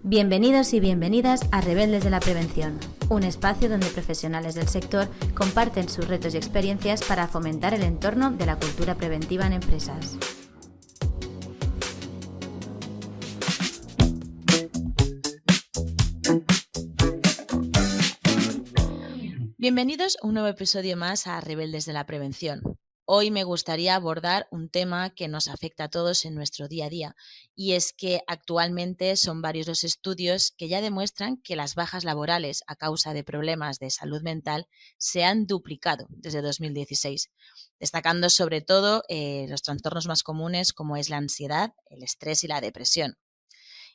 Bienvenidos y bienvenidas a Rebeldes de la Prevención, un espacio donde profesionales del sector comparten sus retos y experiencias para fomentar el entorno de la cultura preventiva en empresas. Bienvenidos a un nuevo episodio más a Rebeldes de la Prevención. Hoy me gustaría abordar un tema que nos afecta a todos en nuestro día a día, y es que actualmente son varios los estudios que ya demuestran que las bajas laborales a causa de problemas de salud mental se han duplicado desde 2016, destacando sobre todo los trastornos más comunes como es la ansiedad, el estrés y la depresión.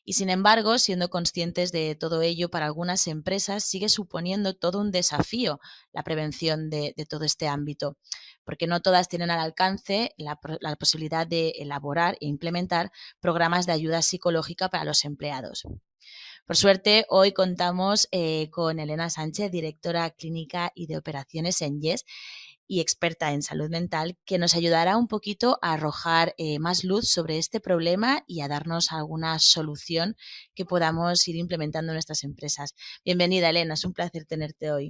Y sin embargo, siendo conscientes de todo ello, para algunas empresas sigue suponiendo todo un desafío la prevención de todo este ámbito, porque no todas tienen al alcance la posibilidad de elaborar e implementar programas de ayuda psicológica para los empleados. Por suerte, hoy contamos con Elena Sánchez, directora clínica y de operaciones en YES y experta en salud mental, que nos ayudará un poquito a arrojar más luz sobre este problema y a darnos alguna solución que podamos ir implementando en nuestras empresas. Bienvenida, Elena, es un placer tenerte hoy.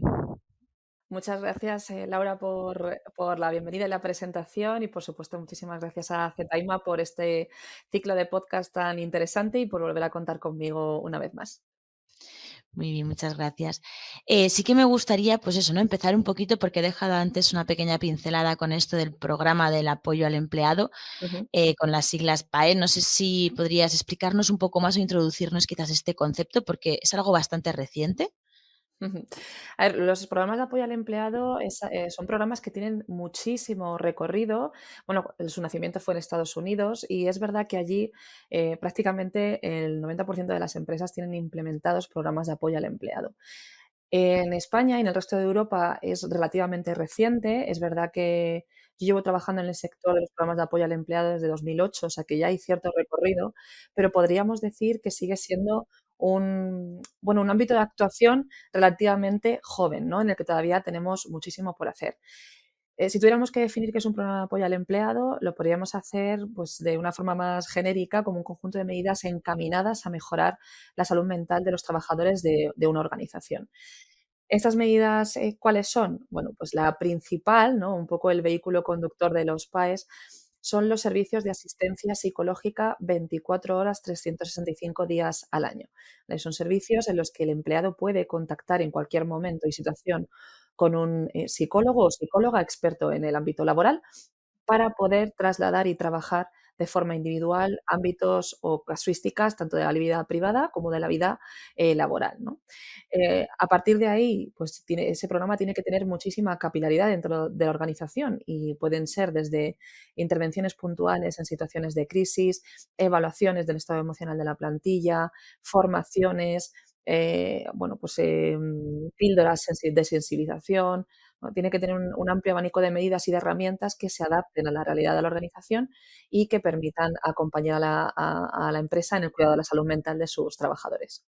Muchas gracias, Laura, por la bienvenida y la presentación y, por supuesto, muchísimas gracias a Zetaima por este ciclo de podcast tan interesante y por volver a contar conmigo una vez más. Muy bien, muchas gracias. Sí que me gustaría, pues eso, ¿no? Empezar un poquito porque he dejado antes una pequeña pincelada con esto del programa del apoyo al empleado, Ujú. con las siglas PAE. No sé si podrías explicarnos un poco más o introducirnos quizás este concepto porque es algo bastante reciente. Ujú. A ver, los programas de apoyo al empleado son programas que tienen muchísimo recorrido. Bueno, su nacimiento fue en Estados Unidos y es verdad que allí prácticamente el 90% de las empresas tienen implementados programas de apoyo al empleado. En España y en el resto de Europa es relativamente reciente. Es verdad que yo llevo trabajando en el sector de los programas de apoyo al empleado desde 2008, o sea que ya hay cierto recorrido, pero podríamos decir que sigue siendo un ámbito de actuación relativamente joven, ¿no? En el que todavía tenemos muchísimo por hacer. Si tuviéramos que definir qué es un programa de apoyo al empleado, lo podríamos hacer pues, de una forma más genérica, como un conjunto de medidas encaminadas a mejorar la salud mental de los trabajadores de una organización. ¿Estas medidas cuáles son? Bueno, pues la principal, ¿no? Un poco el vehículo conductor de los PAEs, son los servicios de asistencia psicológica 24 horas, 365 días al año. Son servicios en los que el empleado puede contactar en cualquier momento y situación con un psicólogo o psicóloga experto en el ámbito laboral para poder trasladar y trabajar de forma individual ámbitos o casuísticas tanto de la vida privada como de la vida laboral, ¿no? A partir de ahí, pues ese programa tiene que tener muchísima capilaridad dentro de la organización y pueden ser desde intervenciones puntuales en situaciones de crisis, evaluaciones del estado emocional de la plantilla, formaciones, píldoras de sensibilización, ¿no? Tiene que tener un amplio abanico de medidas y de herramientas que se adapten a la realidad de la organización y que permitan acompañar a la empresa en el cuidado de la salud mental de sus trabajadores.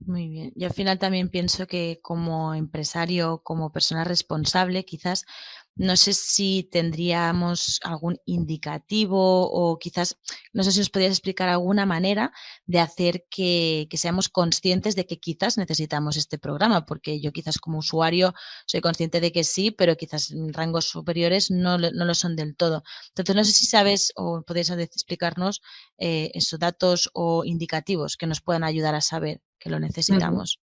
Muy bien. Y al final también pienso que como empresario, como persona responsable, quizás no sé si tendríamos algún indicativo o quizás, no sé si os podrías explicar alguna manera de hacer que seamos conscientes de que quizás necesitamos este programa, porque yo quizás como usuario soy consciente de que sí, pero quizás en rangos superiores no lo son del todo. Entonces, no sé si sabes o podéis explicarnos esos datos o indicativos que nos puedan ayudar a saber que lo Ujú. necesitamos.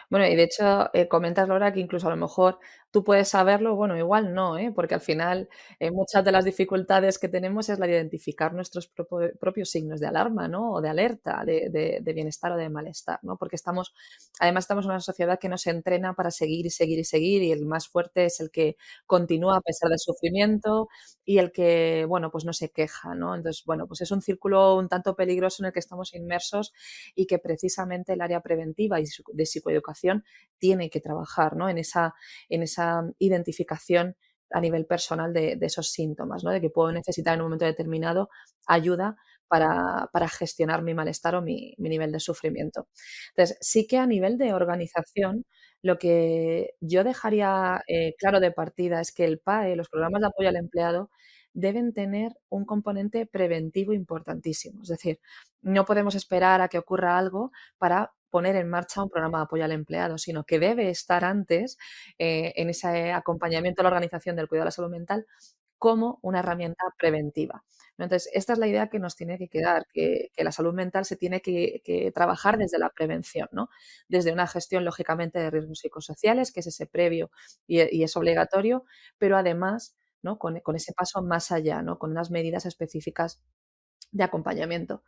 Bueno, y de hecho, comentas, Laura, que incluso a lo mejor tú puedes saberlo, bueno, igual no, ¿eh? Porque al final, muchas de las dificultades que tenemos es la de identificar nuestros propios signos de alarma, ¿no? O de alerta, de bienestar o de malestar, ¿no? Porque además estamos en una sociedad que nos entrena para seguir y seguir y seguir, y el más fuerte es el que continúa a pesar del sufrimiento y el que, bueno, pues no se queja, ¿no? Entonces, bueno, pues es un círculo un tanto peligroso en el que estamos inmersos y que precisamente el área preventiva y de psicoeducación tiene que trabajar, ¿no? En esa identificación a nivel personal de esos síntomas, ¿no? De que puedo necesitar en un momento determinado ayuda para gestionar mi malestar o mi nivel de sufrimiento. Entonces, sí que a nivel de organización, lo que yo dejaría claro de partida es que el PAE, los programas de apoyo al empleado, deben tener un componente preventivo importantísimo. Es decir, no podemos esperar a que ocurra algo para poner en marcha un programa de apoyo al empleado, sino que debe estar antes en ese acompañamiento a la organización del cuidado de la salud mental como una herramienta preventiva, ¿no? Entonces, esta es la idea que nos tiene que quedar, que la salud mental se tiene que trabajar desde la prevención, ¿no? Desde una gestión, lógicamente, de riesgos psicosociales, que es ese previo y es obligatorio, pero además, ¿no? Con ese paso más allá, ¿no? Con unas medidas específicas de acompañamiento.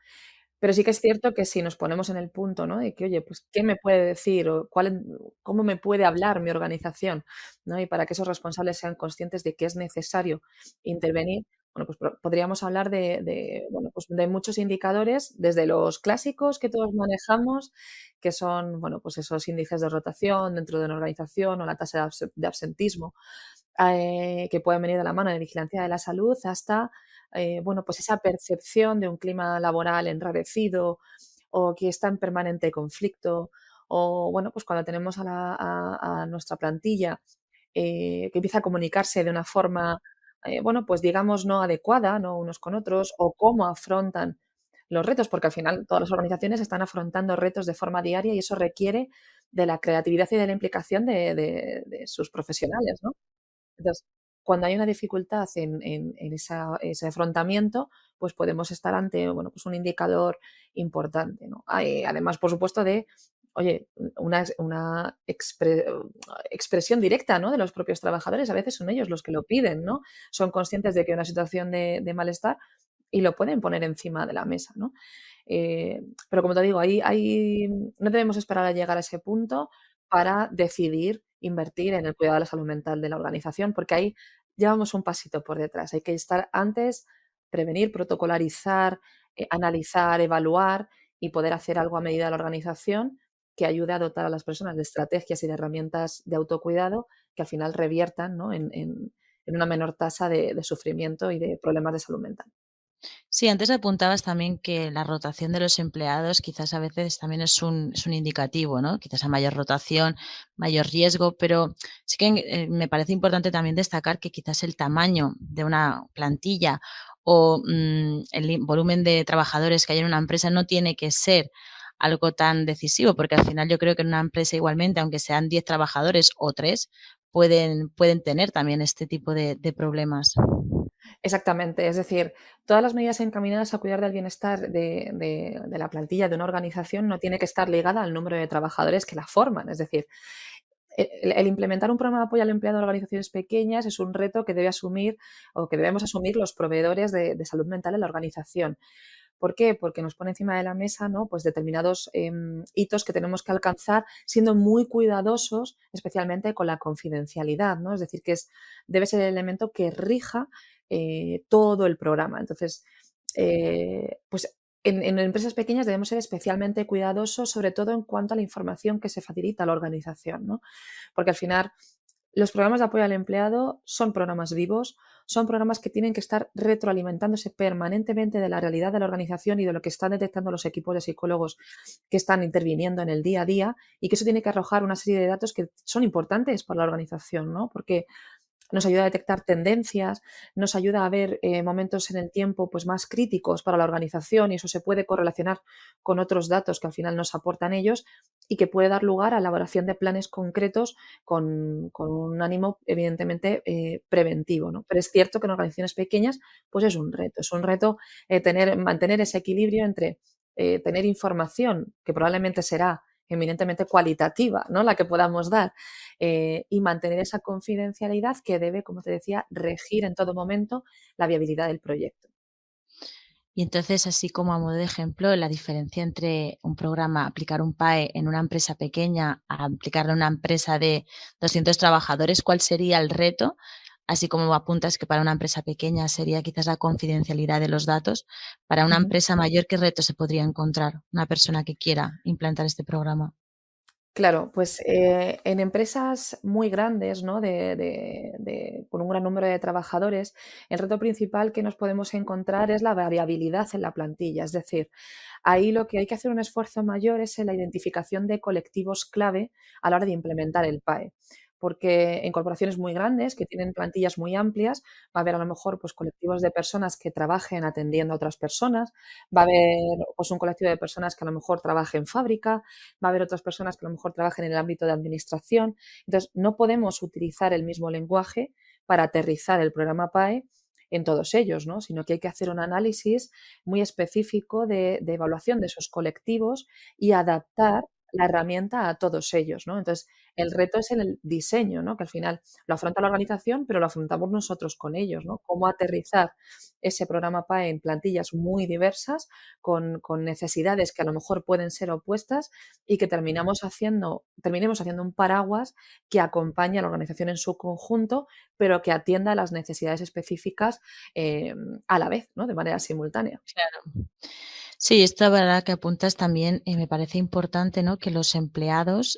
Pero sí que es cierto que si nos ponemos en el punto, ¿no? De que, oye, pues, ¿qué me puede decir o cómo me puede hablar mi organización? ¿No? Y para que esos responsables sean conscientes de que es necesario intervenir, bueno, pues podríamos hablar bueno, pues de muchos indicadores, desde los clásicos que todos manejamos, que son, bueno, pues esos índices de rotación dentro de una organización o la tasa de absentismo, que pueden venir de la mano de vigilancia de la salud, hasta, bueno, pues esa percepción de un clima laboral enrarecido o que está en permanente conflicto, o bueno, pues cuando tenemos a nuestra plantilla que empieza a comunicarse de una forma, bueno, pues digamos no adecuada, ¿no? Unos con otros, o cómo afrontan los retos, porque al final todas las organizaciones están afrontando retos de forma diaria y eso requiere de la creatividad y de la implicación de sus profesionales, ¿no? Entonces, cuando hay una dificultad en ese afrontamiento, pues podemos estar ante, bueno, pues un indicador importante, ¿no? Además, por supuesto, de, oye, una expresión directa, ¿no? De los propios trabajadores. A veces son ellos los que lo piden, ¿no? Son conscientes de que hay una situación de malestar y lo pueden poner encima de la mesa, ¿no? Eh, pero como te digo, no debemos esperar a llegar a ese punto para decidir invertir en el cuidado de la salud mental de la organización, porque ahí llevamos un pasito por detrás. Hay que estar antes, prevenir, protocolarizar, analizar, evaluar y poder hacer algo a medida de la organización que ayude a dotar a las personas de estrategias y de herramientas de autocuidado que al final reviertan, ¿no? En una menor tasa de sufrimiento y de problemas de salud mental. Sí, antes apuntabas también que la rotación de los empleados quizás a veces también es un indicativo, ¿no? Quizás a mayor rotación, mayor riesgo, pero sí que me parece importante también destacar que quizás el tamaño de una plantilla o volumen de trabajadores que hay en una empresa no tiene que ser algo tan decisivo, porque al final yo creo que en una empresa igualmente, aunque sean 10 trabajadores o 3, pueden tener también este tipo de problemas. Exactamente, es decir, todas las medidas encaminadas a cuidar del bienestar de la plantilla de una organización no tiene que estar ligada al número de trabajadores que la forman. Es decir, el implementar un programa de apoyo al empleado en organizaciones pequeñas es un reto que debe asumir o que debemos asumir los proveedores de salud mental en la organización. ¿Por qué? Porque nos pone encima de la mesa, ¿no? Pues determinados hitos que tenemos que alcanzar siendo muy cuidadosos, especialmente con la confidencialidad, ¿no? Es decir, debe ser el elemento que rija todo el programa. Entonces, pues en empresas pequeñas debemos ser especialmente cuidadosos, sobre todo en cuanto a la información que se facilita a la organización, ¿no? Porque al final los programas de apoyo al empleado son programas vivos, son programas que tienen que estar retroalimentándose permanentemente de la realidad de la organización y de lo que están detectando los equipos de psicólogos que están interviniendo en el día a día y que eso tiene que arrojar una serie de datos que son importantes para la organización, ¿no? Porque nos ayuda a detectar tendencias, nos ayuda a ver momentos en el tiempo pues, más críticos para la organización y eso se puede correlacionar con otros datos que al final nos aportan ellos y que puede dar lugar a la elaboración de planes concretos con un ánimo evidentemente preventivo, ¿no? Pero es cierto que en organizaciones pequeñas pues es un reto mantener ese equilibrio entre tener información que probablemente será eminentemente cualitativa, ¿no? La que podamos dar, y mantener esa confidencialidad que debe, como te decía, regir en todo momento la viabilidad del proyecto. Y entonces, así como a modo de ejemplo, la diferencia entre un programa, aplicar un PAE en una empresa pequeña a aplicarlo en una empresa de 200 trabajadores, ¿cuál sería el reto? Así como apuntas que para una empresa pequeña sería quizás la confidencialidad de los datos, para una Ujú. empresa mayor, ¿qué reto se podría encontrar una persona que quiera implantar este programa? Claro, pues, en empresas muy grandes, ¿no? Con un gran número de trabajadores, el reto principal que nos podemos encontrar es la variabilidad en la plantilla. Es decir, ahí lo que hay que hacer un esfuerzo mayor es en la identificación de colectivos clave a la hora de implementar el PAE. porque en corporaciones muy grandes que tienen plantillas muy amplias, va a haber a lo mejor, pues, colectivos de personas que trabajen atendiendo a otras personas, va a haber, pues, un colectivo de personas que a lo mejor trabaje en fábrica, va a haber otras personas que a lo mejor trabajen en el ámbito de administración. Entonces, no podemos utilizar el mismo lenguaje para aterrizar el programa PAE en todos ellos, ¿no? Sino que hay que hacer un análisis muy específico de evaluación de esos colectivos y adaptar la herramienta a todos ellos, ¿no? Entonces, el reto es en el diseño, ¿no? Que al final lo afronta la organización, pero lo afrontamos nosotros con ellos, ¿no? Cómo aterrizar ese programa PAE en plantillas muy diversas, con necesidades que a lo mejor pueden ser opuestas y que terminemos haciendo un paraguas que acompañe a la organización en su conjunto, pero que atienda a las necesidades específicas, a la vez, ¿no? De manera simultánea. Claro. Sí, esto verdad que apuntas también, me parece importante, ¿no? Que los empleados,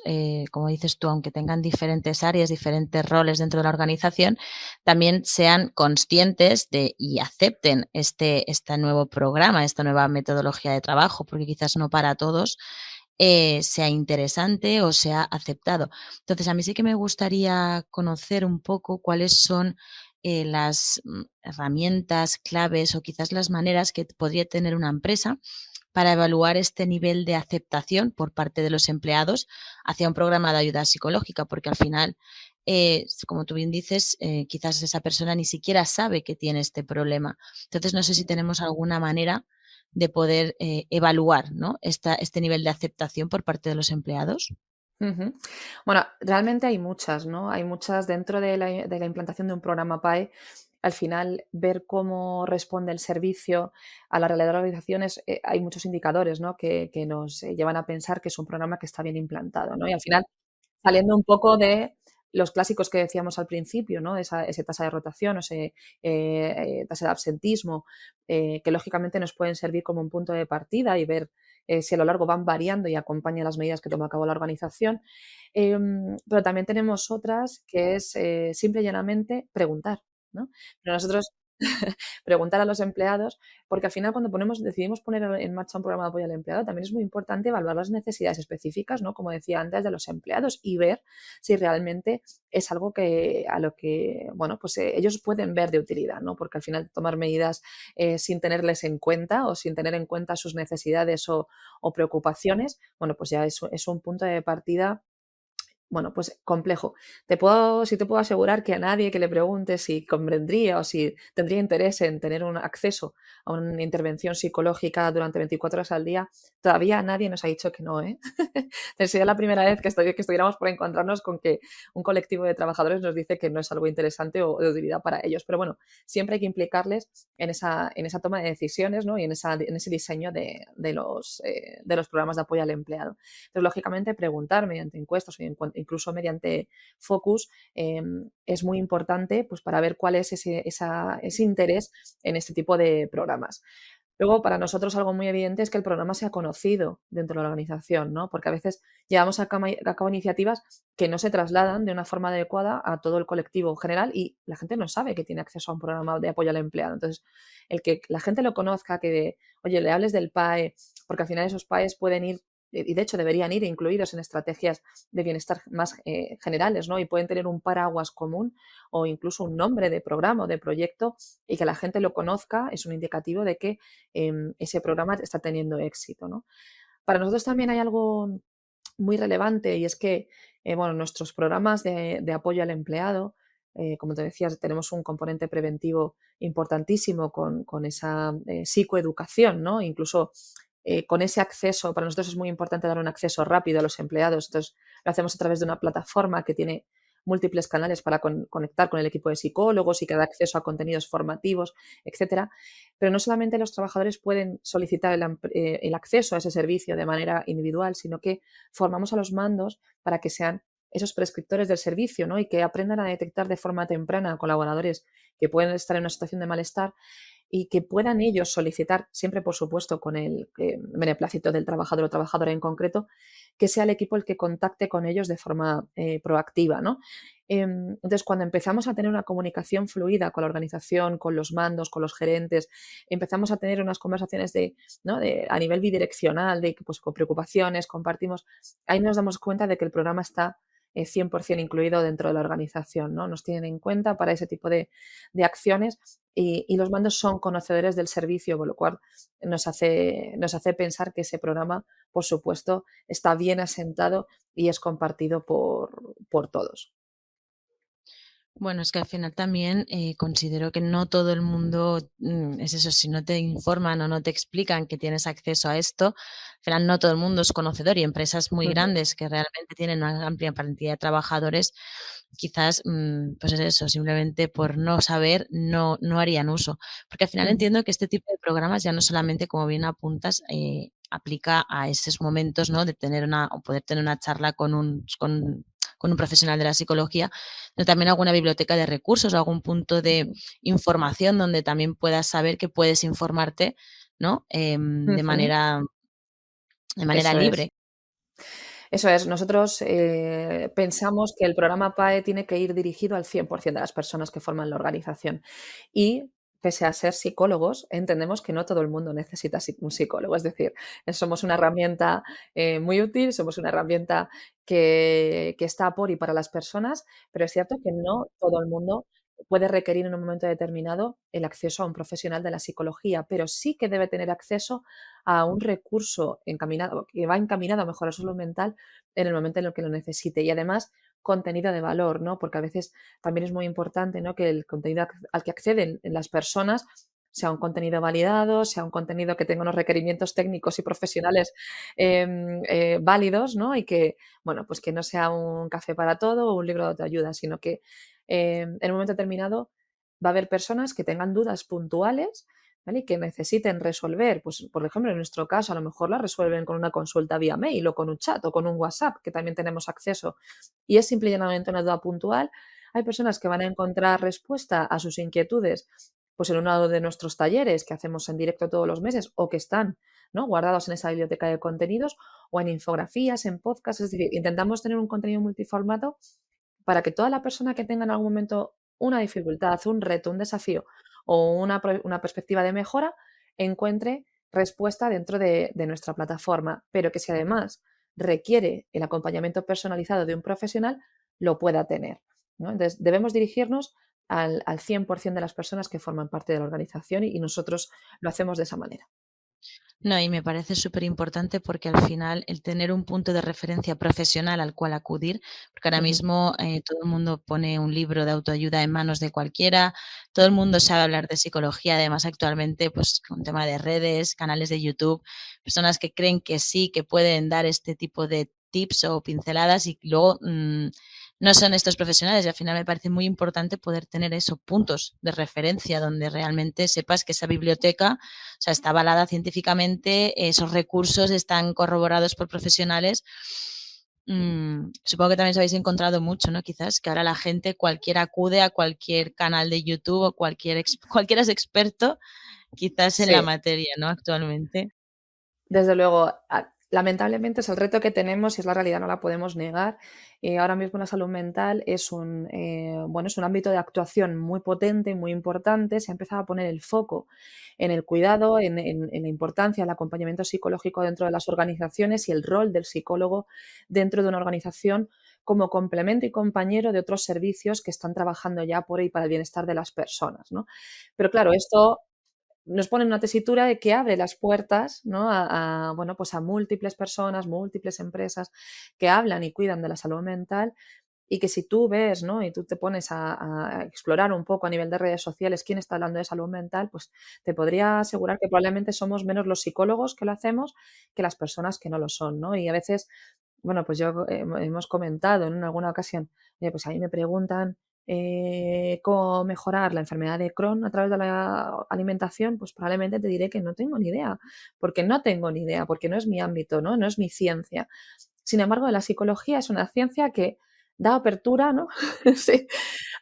como dices tú, aunque tengan diferentes áreas, diferentes roles dentro de la organización, también sean conscientes de y acepten este nuevo programa, esta nueva metodología de trabajo, porque quizás no para todos sea interesante o sea aceptado. Entonces, a mí sí que me gustaría conocer un poco cuáles son las herramientas, claves o quizás las maneras que podría tener una empresa para evaluar este nivel de aceptación por parte de los empleados hacia un programa de ayuda psicológica, porque al final, como tú bien dices, quizás esa persona ni siquiera sabe que tiene este problema. Entonces, no sé si tenemos alguna manera de poder evaluar, ¿no? Este nivel de aceptación por parte de los empleados. Ujú. Bueno, realmente hay muchas, ¿no? Hay muchas dentro de la implantación de un programa PAE. Al final, ver cómo responde el servicio a la realidad de las organizaciones, hay muchos indicadores, ¿no? Que nos llevan a pensar que es un programa que está bien implantado, ¿no? Y al final, saliendo un poco de los clásicos que decíamos al principio, ¿no? Esa tasa de rotación, o ese tasa de absentismo, que lógicamente nos pueden servir como un punto de partida y ver si a lo largo van variando y acompañan las medidas que toma a cabo la organización. Pero también tenemos otras que es simple y llanamente preguntar, ¿no? Pero nosotros preguntar a los empleados, porque al final cuando decidimos poner en marcha un programa de apoyo al empleado, también es muy importante evaluar las necesidades específicas, ¿no? Como decía antes, de los empleados y ver si realmente es algo a lo que, bueno, pues ellos pueden ver de utilidad, ¿no? Porque al final tomar medidas sin tenerles en cuenta o sin tener en cuenta sus necesidades o preocupaciones, bueno, pues ya es un punto de partida, bueno, pues complejo. Sí te puedo asegurar que a nadie que le pregunte si convendría o si tendría interés en tener un acceso a una intervención psicológica durante 24 horas al día, todavía nadie nos ha dicho que no, ¿eh? Sería la primera vez que estuviéramos por encontrarnos con que un colectivo de trabajadores nos dice que no es algo interesante o de utilidad para ellos. Pero bueno, siempre hay que implicarles en esa toma de decisiones, ¿no? Y en ese diseño de los programas de apoyo al empleado. Entonces, lógicamente, preguntar mediante encuestas o incluso mediante focus es muy importante, pues, para ver cuál es ese interés en este tipo de programas. Luego, para nosotros algo muy evidente es que el programa sea conocido dentro de la organización, ¿no? Porque a veces llevamos a cabo iniciativas que no se trasladan de una forma adecuada a todo el colectivo general y la gente no sabe que tiene acceso a un programa de apoyo al empleado. Entonces, el que la gente lo conozca, que, oye, le hables del PAE, porque al final esos PAEs pueden ir, y de hecho deberían ir incluidos en estrategias de bienestar más generales, ¿no? Y pueden tener un paraguas común o incluso un nombre de programa o de proyecto y que la gente lo conozca, es un indicativo de que ese programa está teniendo éxito, ¿no? Para nosotros también hay algo muy relevante y es que, bueno, nuestros programas de apoyo al empleado, como te decía, tenemos un componente preventivo importantísimo con esa psicoeducación, ¿no? Incluso con ese acceso, para nosotros es muy importante dar un acceso rápido a los empleados. Entonces, lo hacemos a través de una plataforma que tiene múltiples canales para conectar con el equipo de psicólogos y que da acceso a contenidos formativos, etcétera. Pero no solamente los trabajadores pueden solicitar el acceso a ese servicio de manera individual, sino que formamos a los mandos para que sean esos prescriptores del servicio, ¿no? Y que aprendan a detectar de forma temprana a colaboradores que pueden estar en una situación de malestar y que puedan ellos solicitar, siempre por supuesto con el beneplácito del trabajador o trabajadora en concreto, que sea el equipo el que contacte con ellos de forma proactiva, ¿no? Entonces, cuando empezamos a tener una comunicación fluida con la organización, con los mandos, con los gerentes, empezamos a tener unas conversaciones ¿no? A nivel bidireccional, pues, con preocupaciones, compartimos, ahí nos damos cuenta de que el programa está 100% incluido dentro de la organización, ¿no? Nos tienen en cuenta para ese tipo de acciones y los mandos son conocedores del servicio, con lo cual nos hace pensar que ese programa, por supuesto, está bien asentado y es compartido por todos. Bueno, es que al final también considero que no todo el mundo, es eso, si no te informan o no te explican que tienes acceso a esto, al final no todo el mundo es conocedor y empresas muy Ujú, grandes que realmente tienen una amplia cantidad de trabajadores, quizás, pues es eso, simplemente por no saber no harían uso. Porque al final ujú, entiendo que este tipo de programas ya no solamente, como bien apuntas, aplica a esos momentos, ¿no? De tener una o poder tener una charla con un profesional de la psicología, pero también alguna biblioteca de recursos o algún punto de ujú, información donde también puedas saber que puedes informarte, ¿no? ujú. De manera Eso es. libre. Eso es, nosotros pensamos que el programa PAE tiene que ir dirigido al 100% de las personas que forman la organización. Y pese a ser psicólogos, entendemos que no todo el mundo necesita un psicólogo. Es decir, somos una herramienta muy útil, somos una herramienta que está por y para las personas, pero es cierto que no todo el mundo puede requerir en un momento determinado el acceso a un profesional de la psicología, pero sí que debe tener acceso a un recurso encaminado, que va encaminado a mejorar su salud mental en el momento en el que lo necesite. Y además, contenido de valor, ¿no? Porque a veces también es muy importante, ¿no? Que el contenido al que acceden las personas sea un contenido validado, sea un contenido que tenga unos requerimientos técnicos y profesionales válidos, ¿no? Y que, bueno, pues que no sea un café para todo o un libro de autoayuda, sino que en un momento determinado va a haber personas que tengan dudas puntuales, ¿vale? Y que necesiten resolver, pues, por ejemplo, en nuestro caso, a lo mejor la resuelven con una consulta vía mail o con un chat o con un WhatsApp, que también tenemos acceso, y es simple y llanamente una duda puntual. Hay personas que van a encontrar respuesta a sus inquietudes, pues, en uno de nuestros talleres que hacemos en directo todos los meses o que están, ¿no?, guardados en esa biblioteca de contenidos o en infografías, en podcasts. Es decir, intentamos tener un contenido multiformato para que toda la persona que tenga en algún momento una dificultad, un reto, un desafío o una perspectiva de mejora, encuentre respuesta dentro de nuestra plataforma, pero que si además requiere el acompañamiento personalizado de un profesional, lo pueda tener, ¿no? Entonces, debemos dirigirnos al 100% de las personas que forman parte de la organización y nosotros lo hacemos de esa manera. No, y me parece súper importante porque al final el tener un punto de referencia profesional al cual acudir, porque ahora Ujú, mismo todo el mundo pone un libro de autoayuda en manos de cualquiera, todo el mundo sabe hablar de psicología, además actualmente pues con tema de redes, canales de YouTube, personas que creen que sí, que pueden dar este tipo de tips o pinceladas y luego no son estos profesionales y al final me parece muy importante poder tener esos puntos de referencia donde realmente sepas que esa biblioteca, o sea, está avalada científicamente, esos recursos están corroborados por profesionales. Supongo que también os habéis encontrado mucho, ¿no? Quizás que ahora la gente, cualquiera acude a cualquier canal de YouTube o cualquiera es experto quizás en la sí. materia, ¿no? Actualmente. Desde luego, lamentablemente es el reto que tenemos y es la realidad, no la podemos negar. Ahora mismo la salud mental es bueno, es un ámbito de actuación muy potente, muy importante. Se ha empezado a poner el foco en el cuidado, en la importancia del acompañamiento psicológico dentro de las organizaciones y el rol del psicólogo dentro de una organización como complemento y compañero de otros servicios que están trabajando ya por y para el bienestar de las personas, ¿no? Pero claro, esto nos ponen una tesitura de que abre las puertas, ¿no? Bueno, pues a múltiples personas, múltiples empresas que hablan y cuidan de la salud mental y que si tú ves, ¿no? Y tú te pones a explorar un poco a nivel de redes sociales quién está hablando de salud mental, pues te podría asegurar que probablemente somos menos los psicólogos que lo hacemos que las personas que no lo son, ¿no? Y a veces, bueno, pues yo hemos comentado, ¿no?, en alguna ocasión, oye, pues a mí me preguntan cómo mejorar la enfermedad de Crohn a través de la alimentación, pues probablemente te diré que no tengo ni idea, porque no tengo ni idea, porque no es mi ámbito, ¿no? No es mi ciencia. Sin embargo, la psicología es una ciencia que da apertura, ¿no? Sí.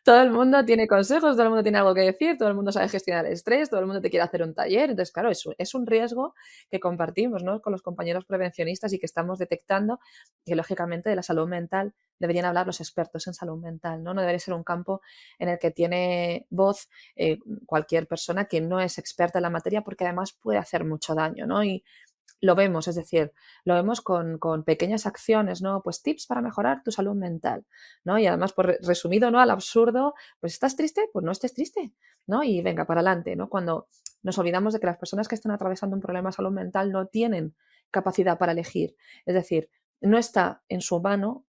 Todo el mundo tiene consejos, todo el mundo tiene algo que decir, todo el mundo sabe gestionar el estrés, todo el mundo te quiere hacer un taller. Entonces, claro, es un riesgo que compartimos, ¿no?, con los compañeros prevencionistas y que estamos detectando que, lógicamente, de la salud mental deberían hablar los expertos en salud mental, ¿no? No debería ser un campo en el que tiene voz cualquier persona que no es experta en la materia, porque además puede hacer mucho daño, ¿no? Y lo vemos, es decir, lo vemos con pequeñas acciones, ¿no? Pues tips para mejorar tu salud mental, ¿no? Y además, pues resumido, ¿no? Al absurdo, pues ¿estás triste? Pues no estés triste, ¿no? Y venga, para adelante, ¿no? Cuando nos olvidamos de que las personas que están atravesando un problema de salud mental no tienen capacidad para elegir. Es decir, no está en su mano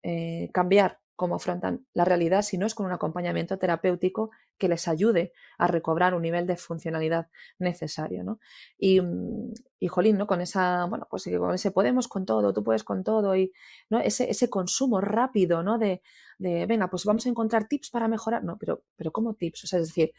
cambiar cómo afrontan la realidad si no es con un acompañamiento terapéutico que les ayude a recobrar un nivel de funcionalidad necesario, ¿no? Y jolín, ¿no? Con esa, bueno, pues con ese podemos con todo, tú puedes con todo y, ¿no? Ese consumo rápido, ¿no? De, venga, pues vamos a encontrar tips para mejorar. No, pero ¿cómo tips? O sea, es decir,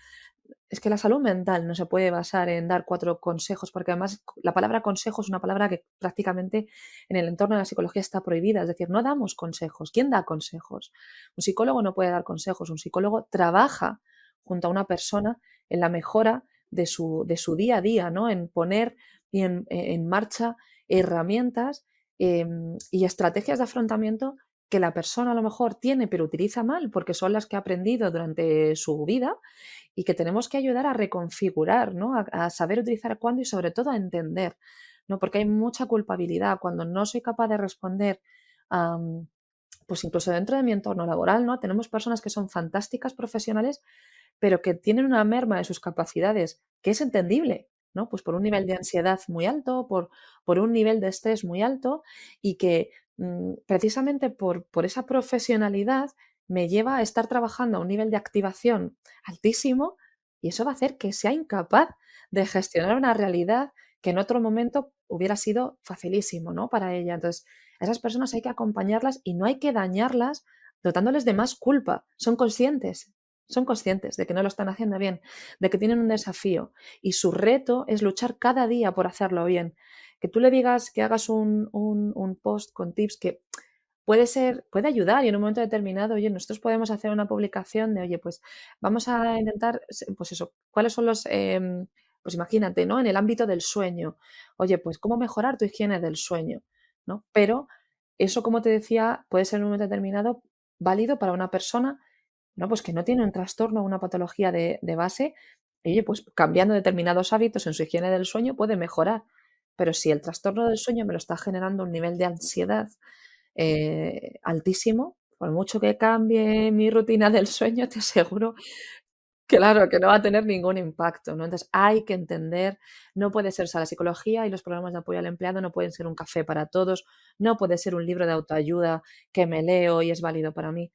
es que la salud mental no se puede basar en dar 4 consejos, porque además la palabra consejo es una palabra que prácticamente en el entorno de la psicología está prohibida, es decir, no damos consejos. ¿Quién da consejos? Un psicólogo no puede dar consejos, un psicólogo trabaja junto a una persona en la mejora de su día a día, ¿no? En poner y en marcha herramientas y estrategias de afrontamiento que la persona a lo mejor tiene, pero utiliza mal, porque son las que ha aprendido durante su vida y que tenemos que ayudar a reconfigurar, ¿no? A saber utilizar cuándo y sobre todo a entender, ¿no? Porque hay mucha culpabilidad cuando no soy capaz de responder, am, pues incluso dentro de mi entorno laboral, ¿no? Tenemos personas que son fantásticas profesionales, pero que tienen una merma de sus capacidades, que es entendible, ¿no? Pues por un nivel de ansiedad muy alto, por un nivel de estrés muy alto y que precisamente por esa profesionalidad me lleva a estar trabajando a un nivel de activación altísimo y eso va a hacer que sea incapaz de gestionar una realidad que en otro momento hubiera sido facilísimo, ¿no? Para ella. Entonces, a esas personas hay que acompañarlas y no hay que dañarlas dotándoles de más culpa. Son conscientes de que no lo están haciendo bien, de que tienen un desafío y su reto es luchar cada día por hacerlo bien. Que tú le digas que hagas un post con tips que puede ayudar y en un momento determinado, oye, nosotros podemos hacer una publicación de, oye, pues vamos a intentar, pues eso, cuáles son pues imagínate, ¿no? En el ámbito del sueño, oye, pues cómo mejorar tu higiene del sueño, ¿no? Pero eso, como te decía, puede ser en un momento determinado válido para una persona, ¿no? Pues que no tiene un trastorno o una patología de base, y oye, pues cambiando determinados hábitos en su higiene del sueño puede mejorar. Pero si el trastorno del sueño me lo está generando un nivel de ansiedad altísimo, por mucho que cambie mi rutina del sueño, te aseguro, claro, que no va a tener ningún impacto, ¿no? Entonces, hay que entender, no puede ser, o sea, la psicología y los programas de apoyo al empleado no pueden ser un café para todos, no puede ser un libro de autoayuda que me leo y es válido para mí.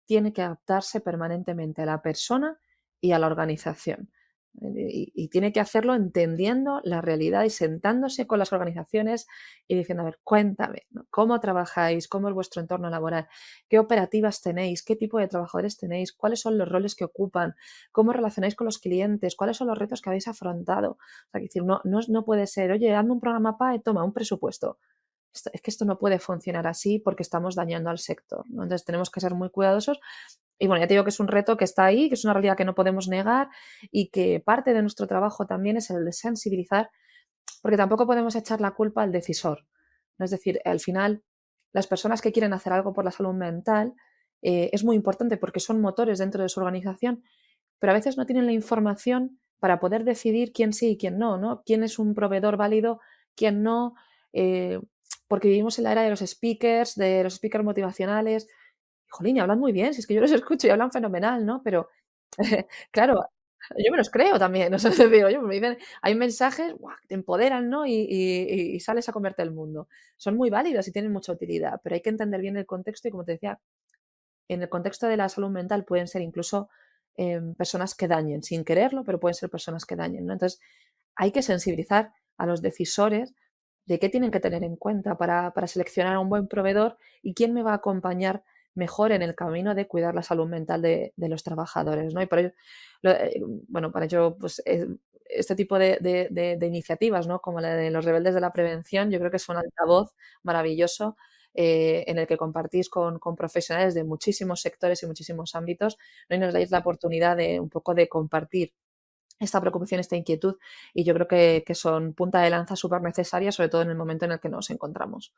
Tiene que adaptarse permanentemente a la persona y a la organización. Y tiene que hacerlo entendiendo la realidad y sentándose con las organizaciones y diciendo, a ver, cuéntame, ¿no? ¿Cómo trabajáis? ¿Cómo es vuestro entorno laboral? ¿Qué operativas tenéis? ¿Qué tipo de trabajadores tenéis? ¿Cuáles son los roles que ocupan? ¿Cómo relacionáis con los clientes? ¿Cuáles son los retos que habéis afrontado? O sea, que decir, no puede ser, oye, hazme un programa PAE, toma un presupuesto. Es que esto no puede funcionar así porque estamos dañando al sector, ¿no? Entonces tenemos que ser muy cuidadosos y bueno, ya te digo que es un reto que está ahí, que es una realidad que no podemos negar y que parte de nuestro trabajo también es el de sensibilizar, porque tampoco podemos echar la culpa al decisor, ¿no? Es decir, al final, las personas que quieren hacer algo por la salud mental es muy importante porque son motores dentro de su organización, pero a veces no tienen la información para poder decidir quién sí y quién no, ¿no? Quién es un proveedor válido, quién no, eh, porque vivimos en la era de los speakers motivacionales. Jolín, y hablan muy bien, si es que yo los escucho y hablan fenomenal, ¿no? Pero claro, yo me los creo también, o sea, es decir, oye, me dicen, hay mensajes, ¡guau!, que te empoderan, ¿no? Y sales a comerte el mundo. Son muy válidos y tienen mucha utilidad, pero hay que entender bien el contexto y, como te decía, en el contexto de la salud mental pueden ser incluso, personas que dañen, sin quererlo, pero pueden ser personas que dañen, ¿no? Entonces, hay que sensibilizar a los decisores de qué tienen que tener en cuenta para seleccionar a un buen proveedor y quién me va a acompañar mejor en el camino de cuidar la salud mental de los trabajadores, ¿no? Y por ello, bueno, para ello, pues, este tipo de iniciativas, ¿no? Como la de los Rebeldes de la Prevención, yo creo que es un altavoz maravilloso, en el que compartís con profesionales de muchísimos sectores y muchísimos ámbitos, ¿no? Y nos dais la oportunidad de un poco de compartir esta preocupación, esta inquietud, y yo creo que son punta de lanza súper necesarias, sobre todo en el momento en el que nos encontramos.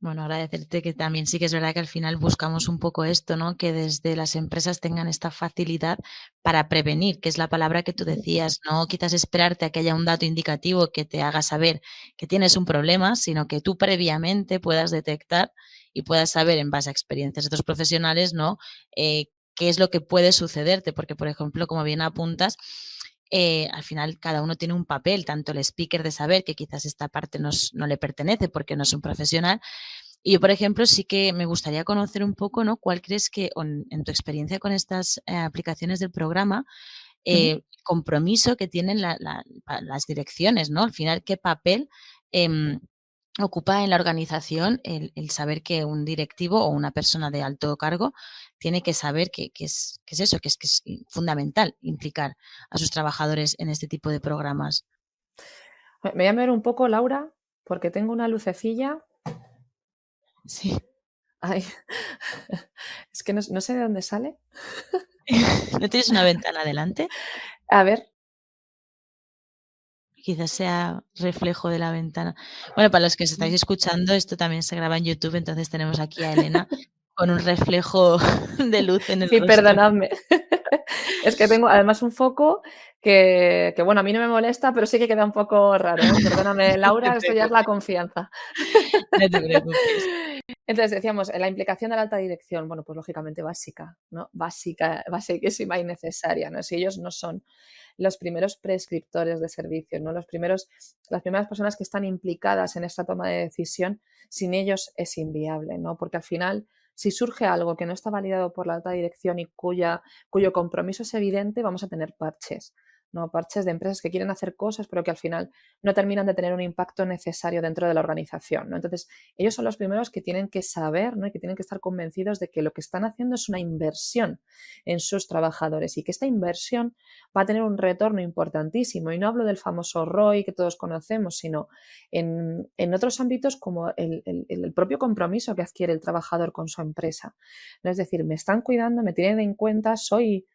Bueno, agradecerte que también sí que es verdad que al final buscamos un poco esto, ¿no? Que desde las empresas tengan esta facilidad para prevenir, que es la palabra que tú decías, no quizás esperarte a que haya un dato indicativo que te haga saber que tienes un problema, sino que tú previamente puedas detectar y puedas saber en base a experiencias de otros profesionales, ¿no? Qué es lo que puede sucederte, porque por ejemplo, como bien apuntas, al final cada uno tiene un papel, tanto el speaker de saber que quizás esta parte no le pertenece porque no es un profesional, y yo, por ejemplo, sí que me gustaría conocer un poco, ¿no? ¿Cuál crees que, en tu experiencia con estas, aplicaciones del programa, Ujú. compromiso que tienen las direcciones, ¿no? Al final, ¿qué papel, em, ocupa en la organización el saber que un directivo o una persona de alto cargo tiene que saber que es eso, que es fundamental implicar a sus trabajadores en este tipo de programas? Me voy a mover un poco, Laura, porque tengo una lucecilla. Sí. Ay, es que no sé de dónde sale. ¿No tienes una ventana delante? A ver, Quizás sea reflejo de la ventana. Bueno, para los que os estáis mm, escuchando, esto también se graba en YouTube, entonces tenemos aquí a Elena con un reflejo de luz en el sí, rostro. perdonadme. Es que tengo además un foco que, bueno, a mí no me molesta, pero sí que queda un poco raro, ¿eh? Perdóname, No te Laura, esto ya es la preocupes, confianza. no te preocupes. Entonces decíamos, la implicación de la alta dirección, bueno, pues lógicamente básica, ¿no? Básica, basiquísima y necesaria, ¿no? Si ellos no son los primeros prescriptores de servicios, ¿no? Las primeras personas que están implicadas en esta toma de decisión, sin ellos es inviable, ¿no? Porque al final, si surge algo que no está validado por la alta dirección y cuyo compromiso es evidente, vamos a tener parches, ¿no? Parches de empresas que quieren hacer cosas, pero que al final no terminan de tener un impacto necesario dentro de la organización, ¿no? Entonces, ellos son los primeros que tienen que saber, ¿no? Y que tienen que estar convencidos de que lo que están haciendo es una inversión en sus trabajadores y que esta inversión va a tener un retorno importantísimo. Y no hablo del famoso ROI que todos conocemos, sino en otros ámbitos como el propio compromiso que adquiere el trabajador con su empresa, ¿no? Es decir, me están cuidando, me tienen en cuenta, soy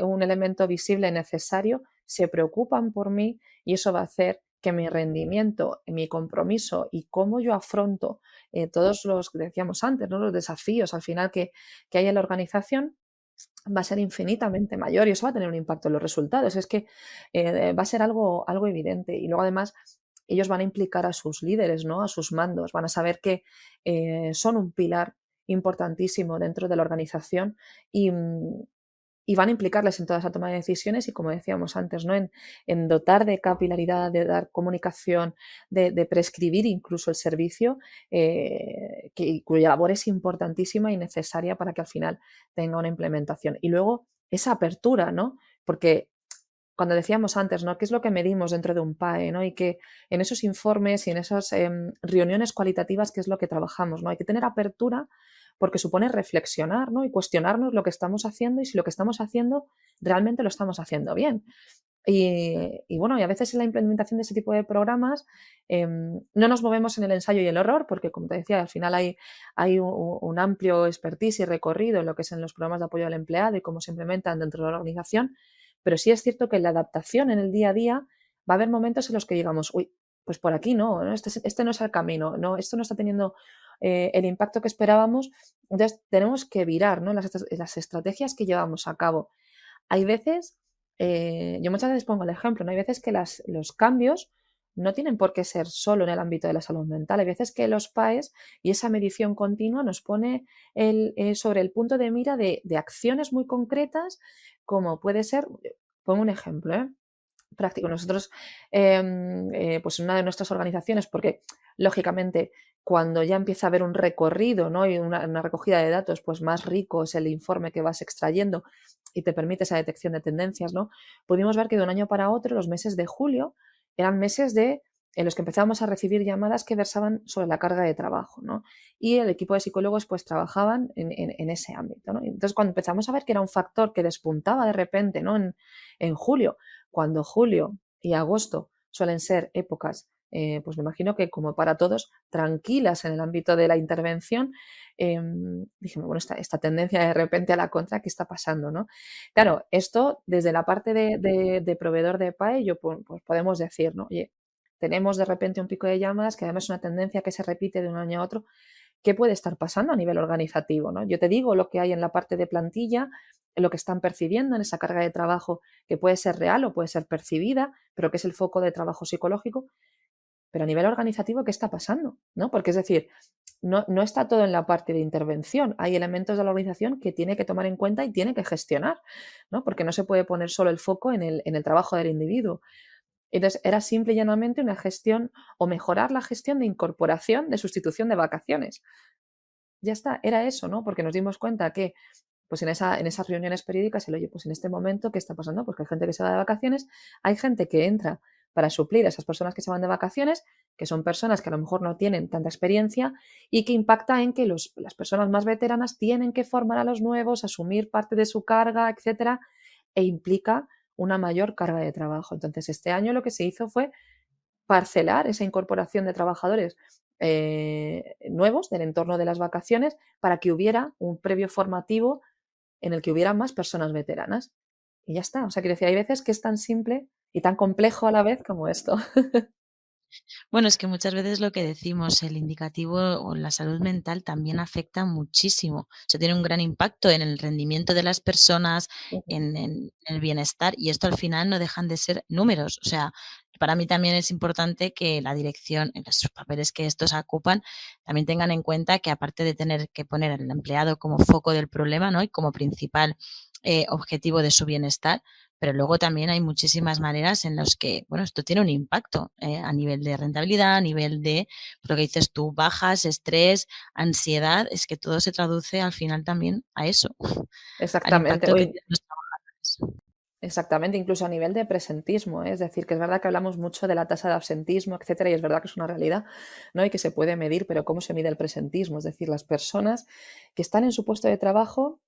un elemento visible necesario, se preocupan por mí y eso va a hacer que mi rendimiento, mi compromiso y cómo yo afronto todos los que decíamos antes, ¿no? Los desafíos al final que hay en la organización, va a ser infinitamente mayor y eso va a tener un impacto en los resultados. Es que va a ser algo evidente. Y luego además ellos van a implicar a sus líderes, ¿no? A sus mandos, van a saber que son un pilar importantísimo dentro de la organización y, y van a implicarles en toda esa toma de decisiones y, como decíamos antes, ¿no? En dotar de capilaridad, de dar comunicación, de prescribir incluso el servicio, cuya labor es importantísima y necesaria para que al final tenga una implementación. Y luego esa apertura, ¿no? Porque cuando decíamos antes, ¿no? ¿Qué es lo que medimos dentro de un PAE, ¿no? Y que en esos informes y en esas reuniones cualitativas, ¿qué es lo que trabajamos, ¿no? Hay que tener apertura porque supone reflexionar, ¿no? Y cuestionarnos lo que estamos haciendo y si lo que estamos haciendo realmente lo estamos haciendo bien. Y bueno, y a veces en la implementación de ese tipo de programas no nos movemos en el ensayo y el error, porque como te decía, al final hay un amplio expertise y recorrido en lo que es en los programas de apoyo al empleado y cómo se implementan dentro de la organización, pero sí es cierto que en la adaptación en el día a día va a haber momentos en los que digamos, uy, pues por aquí no, ¿no? Este no es el camino, no, esto no está teniendo el impacto que esperábamos, entonces tenemos que virar, ¿no? Las estrategias que llevamos a cabo. Hay veces, yo muchas veces pongo el ejemplo, ¿no? Hay veces que los cambios no tienen por qué ser solo en el ámbito de la salud mental. Hay veces que los PAEs y esa medición continua nos pone sobre el punto de mira de acciones muy concretas, como puede ser, pongo un ejemplo, práctico. Nosotros, pues en una de nuestras organizaciones, porque lógicamente cuando ya empieza a haber un recorrido, ¿no? Y una recogida de datos, pues más rico es el informe que vas extrayendo y te permite esa detección de tendencias, ¿no? Pudimos ver que de un año para otro, los meses de julio eran meses en los que empezábamos a recibir llamadas que versaban sobre la carga de trabajo, ¿no? Y el equipo de psicólogos pues trabajaban en ese ámbito, ¿no? Entonces, cuando empezamos a ver que era un factor que despuntaba de repente, ¿no? En julio, cuando julio y agosto suelen ser épocas, pues me imagino que como para todos, tranquilas en el ámbito de la intervención, dije, bueno, esta tendencia de repente a la contra, ¿qué está pasando? ¿No? Claro, esto desde la parte de proveedor de PAE, pues podemos decir, ¿no? Oye, tenemos de repente un pico de llamadas, que además es una tendencia que se repite de un año a otro. ¿Qué puede estar pasando a nivel organizativo, ¿no? Yo te digo lo que hay en la parte de plantilla, lo que están percibiendo en esa carga de trabajo, que puede ser real o puede ser percibida, pero que es el foco de trabajo psicológico. Pero a nivel organizativo, ¿qué está pasando? ¿No? Porque es decir, no está todo en la parte de intervención. Hay elementos de la organización que tiene que tomar en cuenta y tiene que gestionar, ¿no? Porque no se puede poner solo el foco en el trabajo del individuo. Entonces, era simple y llanamente una gestión o mejorar la gestión de incorporación, de sustitución de vacaciones. Ya está, era eso, ¿no? Porque nos dimos cuenta que, pues en esas reuniones periódicas, el oye, pues en este momento, ¿qué está pasando? Pues que hay gente que se va de vacaciones, hay gente que entra para suplir a esas personas que se van de vacaciones, que son personas que a lo mejor no tienen tanta experiencia y que impacta en que las personas más veteranas tienen que formar a los nuevos, asumir parte de su carga, etcétera, e implica una mayor carga de trabajo. Entonces, este año lo que se hizo fue parcelar esa incorporación de trabajadores nuevos del entorno de las vacaciones para que hubiera un previo formativo en el que hubiera más personas veteranas. Y ya está. O sea, quiero decir, hay veces que es tan simple y tan complejo a la vez como esto. Bueno, es que muchas veces lo que decimos, el indicativo o la salud mental también afecta muchísimo. O sea, tiene un gran impacto en el rendimiento de las personas, en el bienestar, y esto al final no dejan de ser números. O sea, para mí también es importante que la dirección, en los papeles que estos ocupan, también tengan en cuenta que aparte de tener que poner al empleado como foco del problema, ¿no? Y como principal objetivo de su bienestar, pero luego también hay muchísimas maneras en las que, bueno, esto tiene un impacto a nivel de rentabilidad, a nivel de lo que dices tú, bajas, estrés, ansiedad, es que todo se traduce al final también a eso, al Exactamente. impacto que tienen los trabajadores. Exactamente, incluso a nivel de presentismo, ¿eh? Es decir, que es verdad que hablamos mucho de la tasa de absentismo, etcétera, y es verdad que es una realidad, ¿no? Y que se puede medir, pero ¿cómo se mide el presentismo? Es decir, las personas que están en su puesto de trabajo,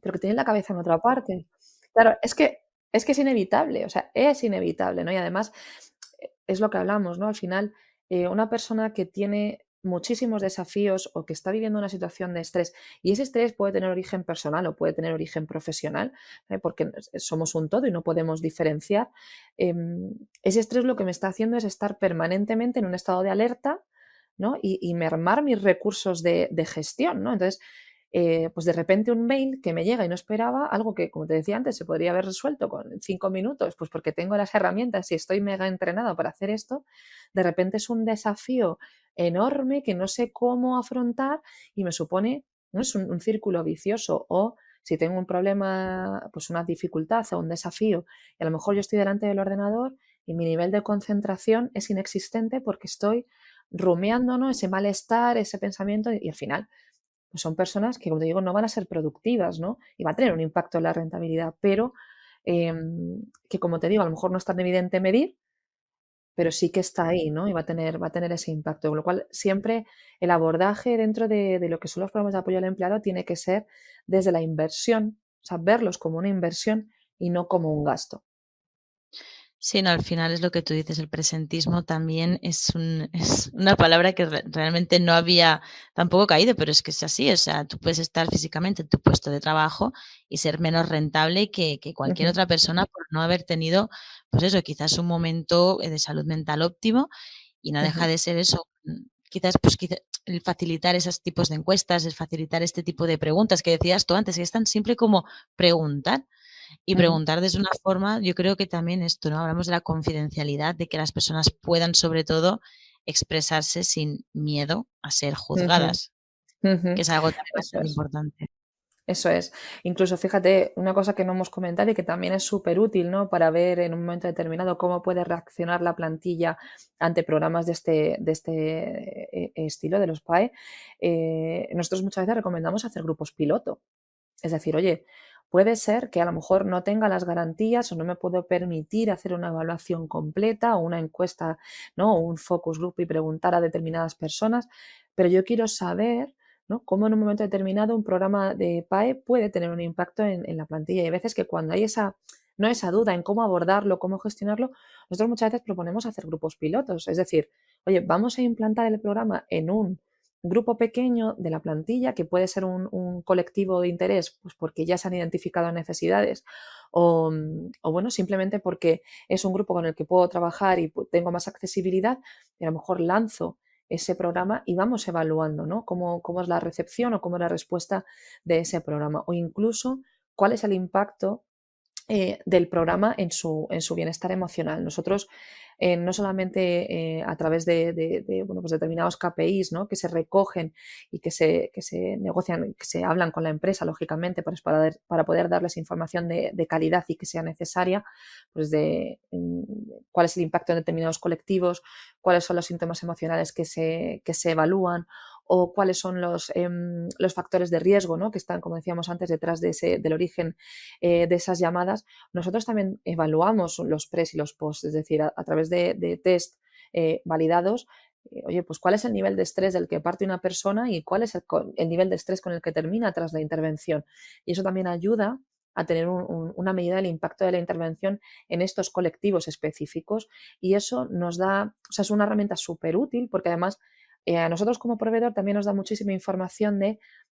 pero que tienen la cabeza en otra parte. Claro, es que es inevitable, o sea, es inevitable, ¿no? Y además, es lo que hablamos, ¿no? Al final, una persona que tiene muchísimos desafíos o que está viviendo una situación de estrés, y ese estrés puede tener origen personal o puede tener origen profesional, porque somos un todo y no podemos diferenciar, ese estrés lo que me está haciendo es estar permanentemente en un estado de alerta, ¿no? Y mermar mis recursos de gestión, ¿no? Entonces, pues de repente un mail que me llega y no esperaba, algo que, como te decía antes, se podría haber resuelto con 5 minutos, pues porque tengo las herramientas y estoy mega entrenado para hacer esto, de repente es un desafío enorme que no sé cómo afrontar y me supone, ¿no? Es un círculo vicioso. O si tengo un problema, pues una dificultad o un desafío, y a lo mejor yo estoy delante del ordenador y mi nivel de concentración es inexistente porque estoy rumiando, ¿no? Ese malestar, ese pensamiento, y al final pues son personas que, como te digo, no van a ser productivas, ¿no? Y va a tener un impacto en la rentabilidad, pero que, como te digo, a lo mejor no es tan evidente medir, pero sí que está ahí, ¿no? Y va a tener ese impacto. Con lo cual, siempre el abordaje dentro de lo que son los programas de apoyo al empleado tiene que ser desde la inversión, o sea, verlos como una inversión y no como un gasto. Sí, no, al final es lo que tú dices, el presentismo también es una palabra que realmente no había tampoco caído, pero es que es así, o sea, tú puedes estar físicamente en tu puesto de trabajo y ser menos rentable que cualquier Ujú, otra persona por no haber tenido, pues eso, quizás un momento de salud mental óptimo, y no deja ujú, de ser eso, quizás, pues quizá el facilitar esos tipos de encuestas, el facilitar este tipo de preguntas que decías tú antes, que es tan simple como preguntar. Y ujú. preguntar desde una forma, yo creo que también esto, ¿no? Hablamos de la confidencialidad, de que las personas puedan, sobre todo, expresarse sin miedo a ser Ujú, juzgadas, ujú. que es algo también Eso bastante es. importante. Eso es. Incluso fíjate, una cosa que no hemos comentado y que también es súper útil, ¿no? Para ver en un momento determinado cómo puede reaccionar la plantilla ante programas de este estilo, de los PAE. Nosotros muchas veces recomendamos hacer grupos piloto. Es decir, oye, puede ser que a lo mejor no tenga las garantías o no me puedo permitir hacer una evaluación completa o una encuesta, ¿no? O un focus group y preguntar a determinadas personas, pero yo quiero saber, ¿no? Cómo en un momento determinado un programa de PAE puede tener un impacto en la plantilla. Y hay veces que cuando hay no esa duda en cómo abordarlo, cómo gestionarlo, nosotros muchas veces proponemos hacer grupos pilotos. Es decir, oye, vamos a implantar el programa en un grupo pequeño de la plantilla, que puede ser un colectivo de interés, pues porque ya se han identificado necesidades o bueno, simplemente porque es un grupo con el que puedo trabajar y tengo más accesibilidad, y a lo mejor lanzo ese programa y vamos evaluando, ¿no? Cómo es la recepción o cómo es la respuesta de ese programa. O incluso cuál es el impacto del programa en su bienestar emocional. Nosotros, no solamente a través bueno, pues determinados KPIs, ¿no? Que se recogen y que se negocian, que se hablan con la empresa, lógicamente, para poder darles información de calidad y que sea necesaria, pues cuál es el impacto en determinados colectivos, cuáles son los síntomas emocionales que se evalúan o cuáles son los factores de riesgo, ¿no? Que están, como decíamos antes, detrás del origen de esas llamadas. Nosotros también evaluamos los pres y los post, es decir, a través de test validados, oye, pues cuál es el nivel de estrés del que parte una persona y cuál es el nivel de estrés con el que termina tras la intervención. Y eso también ayuda a tener una medida del impacto de la intervención en estos colectivos específicos y eso nos da, o sea, es una herramienta súper útil porque además a nosotros como proveedor también nos da muchísima información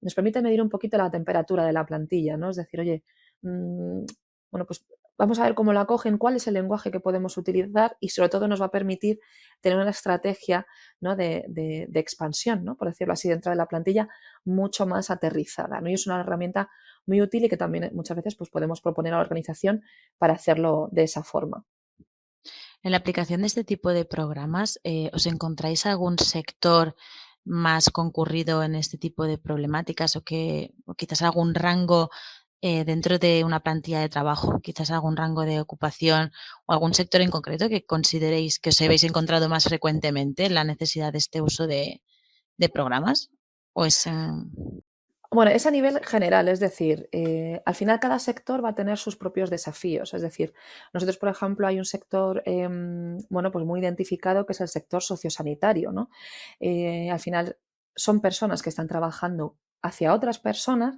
nos permite medir un poquito la temperatura de la plantilla, ¿no? Es decir, oye, mm, bueno, pues vamos a ver cómo la cogen, cuál es el lenguaje que podemos utilizar y sobre todo nos va a permitir tener una estrategia, ¿no? de expansión, ¿no? Por decirlo así, dentro de la plantilla mucho más aterrizada, ¿no? Y es una herramienta muy útil y que también muchas veces pues, podemos proponer a la organización para hacerlo de esa forma. En la aplicación de este tipo de programas, ¿os encontráis algún sector más concurrido en este tipo de problemáticas o quizás algún rango dentro de una plantilla de trabajo, quizás algún rango de ocupación o algún sector en concreto que consideréis que os habéis encontrado más frecuentemente la necesidad de este uso de programas? ¿O es, Bueno, es a nivel general, es decir, al final cada sector va a tener sus propios desafíos. Es decir, nosotros, por ejemplo, hay un sector, bueno, pues muy identificado que es el sector sociosanitario, ¿no? Al final son personas que están trabajando hacia otras personas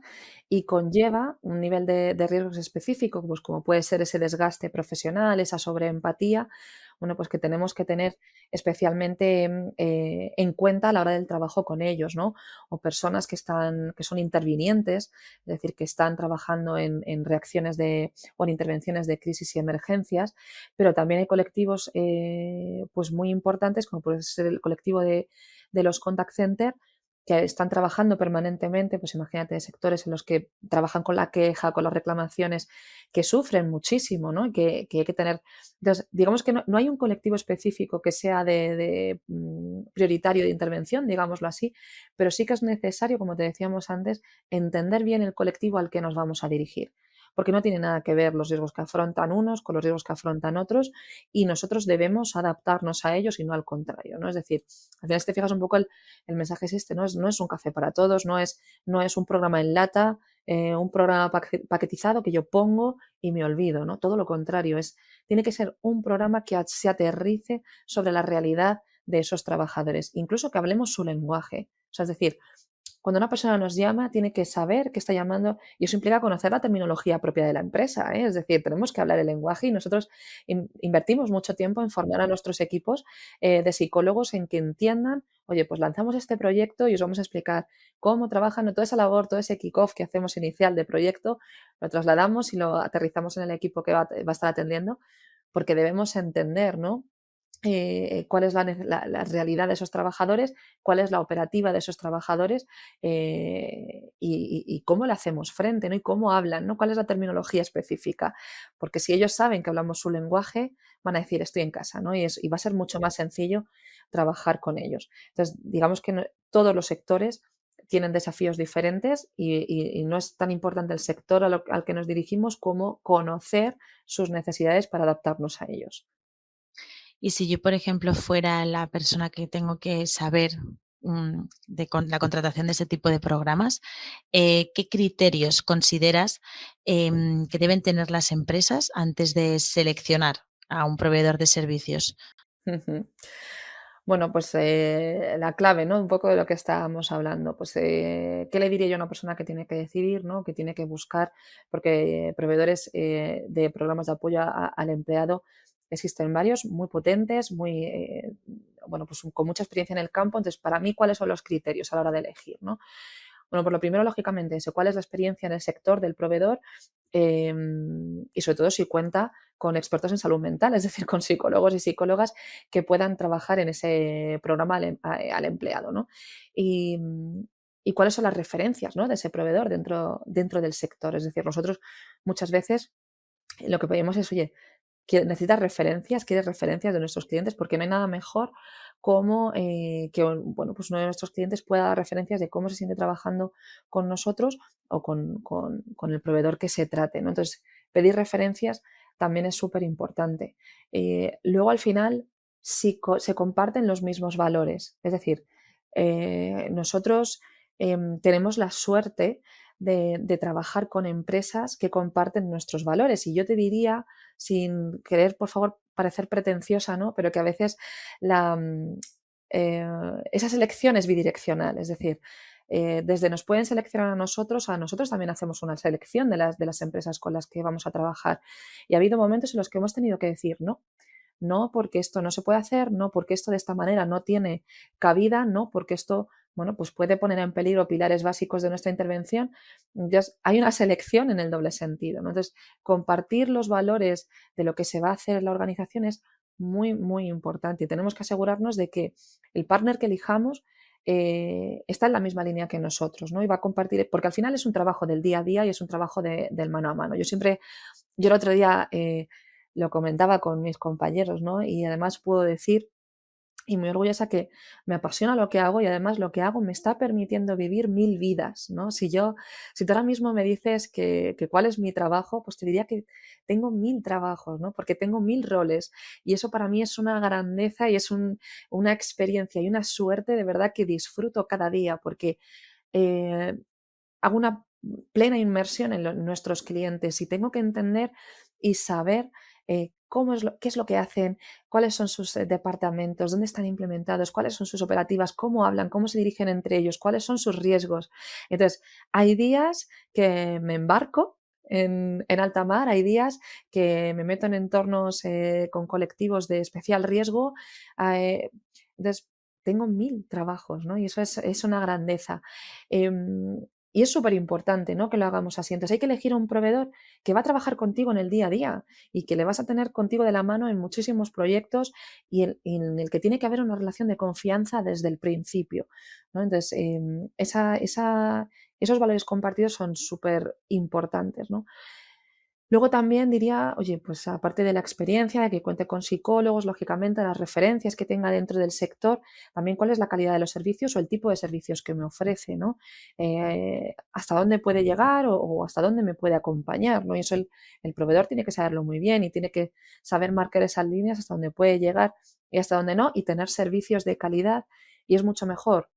y conlleva un nivel de riesgos específico, pues como puede ser ese desgaste profesional, esa sobreempatía, bueno, pues que tenemos que tener especialmente en cuenta a la hora del trabajo con ellos, ¿no? O personas que son intervinientes, es decir, que están trabajando en reacciones o en intervenciones de crisis y emergencias, pero también hay colectivos pues muy importantes, como puede ser el colectivo de los contact center, que están trabajando permanentemente, pues imagínate, sectores en los que trabajan con la queja, con las reclamaciones, que sufren muchísimo, ¿no? Que hay que tener. Entonces, digamos que no hay un colectivo específico que sea prioritario de intervención, digámoslo así, pero sí que es necesario, como te decíamos antes, entender bien el colectivo al que nos vamos a dirigir, porque no tiene nada que ver los riesgos que afrontan unos con los riesgos que afrontan otros y nosotros debemos adaptarnos a ellos y no al contrario, ¿no? Es decir, al final si te fijas un poco el mensaje es este, no es un café para todos, no es un programa en lata, un programa paquetizado que yo pongo y me olvido, ¿no? Todo lo contrario, tiene que ser un programa que se aterrice sobre la realidad de esos trabajadores, incluso que hablemos su lenguaje. O sea, es decir, cuando una persona nos llama, tiene que saber que está llamando y eso implica conocer la terminología propia de la empresa, ¿eh? Es decir, tenemos que hablar el lenguaje y nosotros invertimos mucho tiempo en formar a nuestros equipos de psicólogos en que entiendan, oye, pues lanzamos este proyecto y os vamos a explicar cómo trabajan, toda esa labor, todo ese kick-off que hacemos inicial de proyecto, lo trasladamos y lo aterrizamos en el equipo que va a estar atendiendo, porque debemos entender, ¿no? Cuál es la realidad de esos trabajadores, cuál es la operativa de esos trabajadores y cómo le hacemos frente, ¿no? Y cómo hablan, ¿no? Cuál es la terminología específica. Porque si ellos saben que hablamos su lenguaje, van a decir estoy en casa, ¿no? Y va a ser mucho más sencillo trabajar con ellos. Entonces, digamos que todos los sectores tienen desafíos diferentes y no es tan importante el sector al que nos dirigimos como conocer sus necesidades para adaptarnos a ellos. y si yo, por ejemplo, fuera la persona que tengo que saber la contratación de ese tipo de programas, ¿qué criterios consideras que deben tener las empresas antes de seleccionar a un proveedor de servicios? Ujú. Bueno, pues la clave, ¿no? Un poco de lo que estábamos hablando. Pues, ¿qué le diría yo a una persona que tiene que decidir, ¿no? Que tiene que buscar, porque proveedores de programas de apoyo al empleado existen varios muy potentes, muy, bueno, pues con mucha experiencia en el campo. Entonces, para mí, ¿cuáles son los criterios a la hora de elegir, ¿no? Bueno, por lo primero, lógicamente, eso, cuál es la experiencia en el sector del proveedor, y sobre todo si cuenta con expertos en salud mental, es decir, con psicólogos y psicólogas que puedan trabajar en ese programa al empleado, ¿no? Y, y cuáles son las referencias, ¿no?, de ese proveedor dentro del sector. Es decir, nosotros muchas veces lo que pedimos es, oye, necesitas referencias, quieres referencias de nuestros clientes, porque no hay nada mejor como que bueno, pues uno de nuestros clientes pueda dar referencias de cómo se siente trabajando con nosotros o con el proveedor que se trate, ¿no? Entonces, pedir referencias también es súper importante. Luego, al final, si se comparten los mismos valores, es decir, nosotros tenemos la suerte de trabajar con empresas que comparten nuestros valores. Y yo te diría, sin querer, por favor, parecer pretenciosa, ¿no? Pero que a veces la, eh, esa selección es bidireccional. Es decir, desde nos pueden seleccionar a nosotros también hacemos una selección de las empresas con las que vamos a trabajar. Y ha habido momentos en los que hemos tenido que decir, no, no porque esto no se puede hacer, no porque esto de esta manera no tiene cabida, no porque esto, bueno, pues puede poner en peligro pilares básicos de nuestra intervención. Entonces, hay una selección en el doble sentido, ¿no? Entonces, compartir los valores de lo que se va a hacer en la organización es muy, muy importante y tenemos que asegurarnos de que el partner que elijamos está en la misma línea que nosotros, ¿no? Y va a compartir, porque al final es un trabajo del día a día y es un trabajo del mano a mano. Yo el otro día lo comentaba con mis compañeros, ¿no? Y además puedo decir, y muy orgullosa, que me apasiona lo que hago y además lo que hago me está permitiendo vivir 1000 vidas, ¿no? Si tú ahora mismo me dices que cuál es mi trabajo, pues te diría que tengo 1000 trabajos, ¿no? Porque tengo 1000 roles y eso para mí es una grandeza y es una experiencia y una suerte de verdad que disfruto cada día porque eh, hago una plena inmersión en nuestros clientes y tengo que entender y saber qué es lo que hacen, cuáles son sus departamentos, dónde están implementados, cuáles son sus operativas, cómo hablan, cómo se dirigen entre ellos, cuáles son sus riesgos. Entonces, hay días que me embarco en alta mar, hay días que me meto en entornos con colectivos de especial riesgo. eh, entonces, tengo 1000 trabajos, ¿no? Y eso es una grandeza. Y es súper importante, ¿no?, que lo hagamos así. Entonces hay que elegir a un proveedor que va a trabajar contigo en el día a día y que le vas a tener contigo de la mano en muchísimos proyectos y en el que tiene que haber una relación de confianza desde el principio, ¿no? Entonces, esos valores compartidos son súper importantes, ¿no? Luego también diría, oye, pues aparte de la experiencia, de que cuente con psicólogos, lógicamente, las referencias que tenga dentro del sector, también cuál es la calidad de los servicios o el tipo de servicios que me ofrece, ¿no? Hasta dónde puede llegar o hasta dónde me puede acompañar, ¿no? Y eso el proveedor tiene que saberlo muy bien y tiene que saber marcar esas líneas hasta dónde puede llegar y hasta dónde no, y tener servicios de calidad. Y es mucho mejor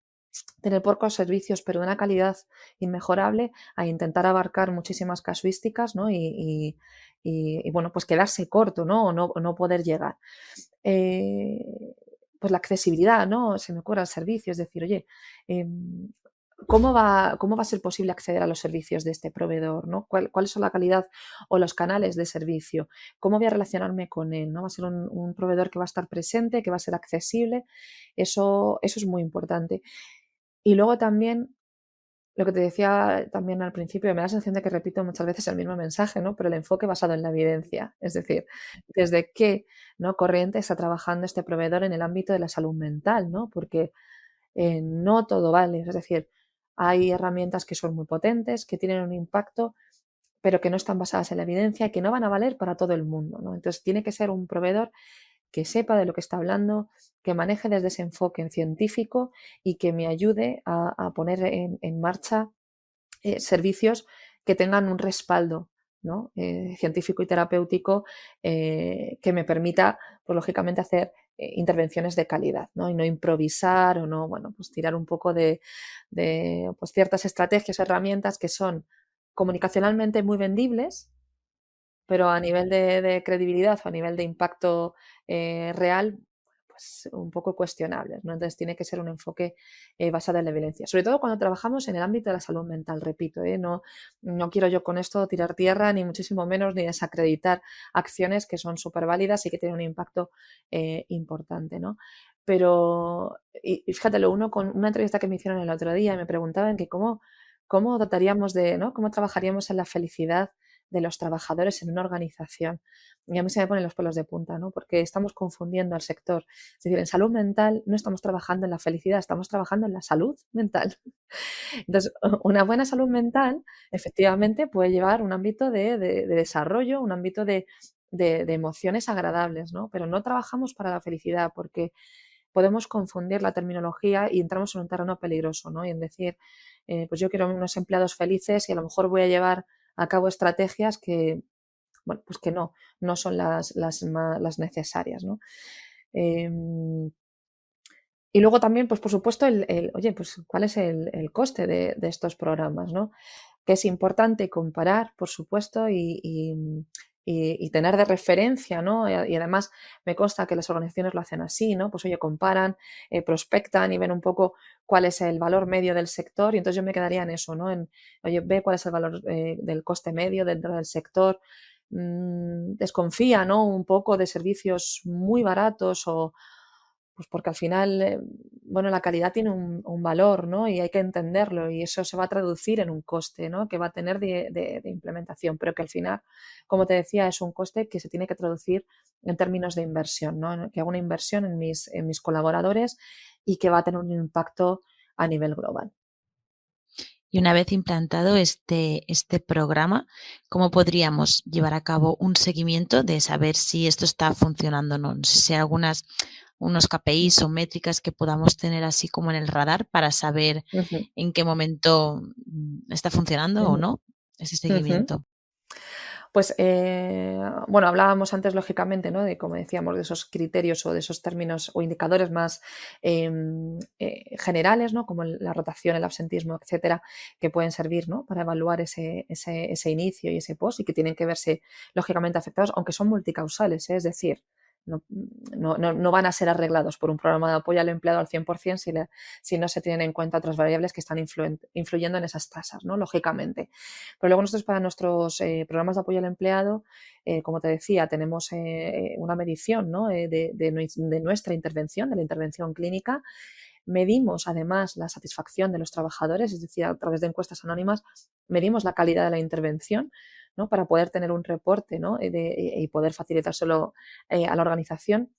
tener pocos servicios, pero de una calidad inmejorable, a intentar abarcar muchísimas casuísticas, ¿no? Y, bueno, pues quedarse corto, ¿no? O no poder llegar. Eh, pues la accesibilidad, ¿no? Se me ocurre al servicio, es decir, oye, em, ¿cómo va a ser posible acceder a los servicios de este proveedor, ¿no? ¿Cuáles son la calidad o los canales de servicio? ¿Cómo voy a relacionarme con él, ¿no? ¿Va a ser un proveedor que va a estar presente, que va a ser accesible? Eso es muy importante. Y luego también, lo que te decía también al principio, me da la sensación de que repito muchas veces el mismo mensaje, ¿no? Pero el enfoque basado en la evidencia. Es decir, desde qué, ¿no?, corriente está trabajando este proveedor en el ámbito de la salud mental, ¿no? Porque no todo vale. Es decir, hay herramientas que son muy potentes, que tienen un impacto, pero que no están basadas en la evidencia y que no van a valer para todo el mundo, ¿no? Entonces tiene que ser un proveedor que sepa de lo que está hablando, que maneje desde ese enfoque científico y que me ayude a poner en marcha servicios que tengan un respaldo, ¿no?, científico y terapéutico, que me permita, pues lógicamente, hacer intervenciones de calidad, ¿no? Y no improvisar o no, bueno, pues tirar un poco de pues ciertas estrategias, herramientas que son comunicacionalmente muy vendibles, pero a nivel de credibilidad o a nivel de impacto real, pues, un poco cuestionables, ¿no? Entonces tiene que ser un enfoque basado en la evidencia. Sobre todo cuando trabajamos en el ámbito de la salud mental, repito, no quiero yo con esto tirar tierra, ni muchísimo menos, ni desacreditar acciones que son súper válidas y que tienen un impacto importante, ¿no? Pero, y fíjate, lo uno con una entrevista que me hicieron el otro día, me preguntaban que cómo trataríamos de, ¿no? Cómo trabajaríamos en la felicidad de los trabajadores en una organización. Y a mí se me ponen los pelos de punta, ¿no? Porque estamos confundiendo al sector. Es decir, en salud mental no estamos trabajando en la felicidad, estamos trabajando en la salud mental. Entonces, una buena salud mental efectivamente puede llevar un ámbito de desarrollo, un ámbito de emociones agradables, ¿no? Pero no trabajamos para la felicidad porque podemos confundir la terminología y entramos en un terreno peligroso, ¿no? Y en decir, pues yo quiero unos empleados felices y a lo mejor voy a llevar a cabo estrategias que, bueno, pues que no son las necesarias, ¿no? Em, y luego también, pues por supuesto, oye, pues cuál es el coste de estos programas, ¿no? Que es importante comparar, por supuesto, y tener de referencia, ¿no? Y además me consta que las organizaciones lo hacen así, ¿no? Pues oye, comparan, prospectan y ven un poco cuál es el valor medio del sector y entonces yo me quedaría en eso, ¿no? Oye, ve cuál es el valor del coste medio dentro del sector, desconfía, ¿no? Un poco de servicios muy baratos o pues porque al final, bueno, la calidad tiene un valor, ¿no? Y hay que entenderlo y eso se va a traducir en un coste, ¿no? Que va a tener de implementación, pero que al final, como te decía, es un coste que se tiene que traducir en términos de inversión, ¿no? Que hago una inversión en mis colaboradores y que va a tener un impacto a nivel global. Y una vez implantado este programa, ¿cómo podríamos llevar a cabo un seguimiento de saber si esto está funcionando o no? No sé si hay unos KPIs o métricas que podamos tener así como en el radar para saber Ujú, en qué momento está funcionando o ujú, no ese ujú. seguimiento. Pues, bueno, hablábamos antes, lógicamente, ¿no? De, como decíamos, de esos criterios o de esos términos o indicadores más generales, ¿no? Como la rotación, el absentismo, etcétera, que pueden servir, ¿no? Para evaluar ese inicio y ese post y que tienen que verse, lógicamente, afectados, aunque son multicausales, ¿eh? Es decir, no van a ser arreglados por un programa de apoyo al empleado al 100% si no se tienen en cuenta otras variables que están influyendo en esas tasas, ¿no? Lógicamente. Pero luego nosotros para nuestros programas de apoyo al empleado, como te decía, tenemos una medición, ¿no? De nuestra intervención, de la intervención clínica. Medimos además la satisfacción de los trabajadores, es decir, a través de encuestas anónimas, medimos la calidad de la intervención, ¿no? Para poder tener un reporte, ¿no? Y poder facilitárselo a la organización.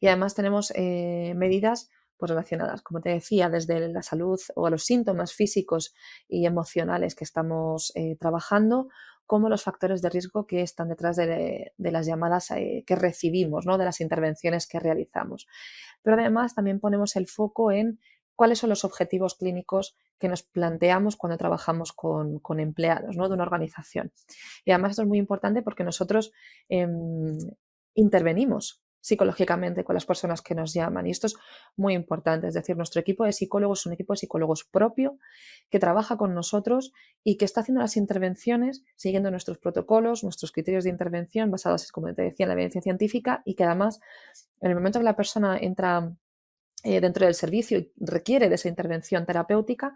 Y además tenemos medidas pues, relacionadas, como te decía, desde la salud o a los síntomas físicos y emocionales que estamos trabajando, como los factores de riesgo que están detrás de las llamadas que recibimos, ¿no? De las intervenciones que realizamos. Pero además también ponemos el foco en cuáles son los objetivos clínicos que nos planteamos cuando trabajamos con empleados, ¿no? De una organización. Y además esto es muy importante porque nosotros intervenimos psicológicamente con las personas que nos llaman. Y esto es muy importante. Es decir, nuestro equipo de psicólogos es un equipo de psicólogos propio que trabaja con nosotros y que está haciendo las intervenciones siguiendo nuestros protocolos, nuestros criterios de intervención basados, como te decía, en la evidencia científica y que además, en el momento que la persona entra dentro del servicio y requiere de esa intervención terapéutica,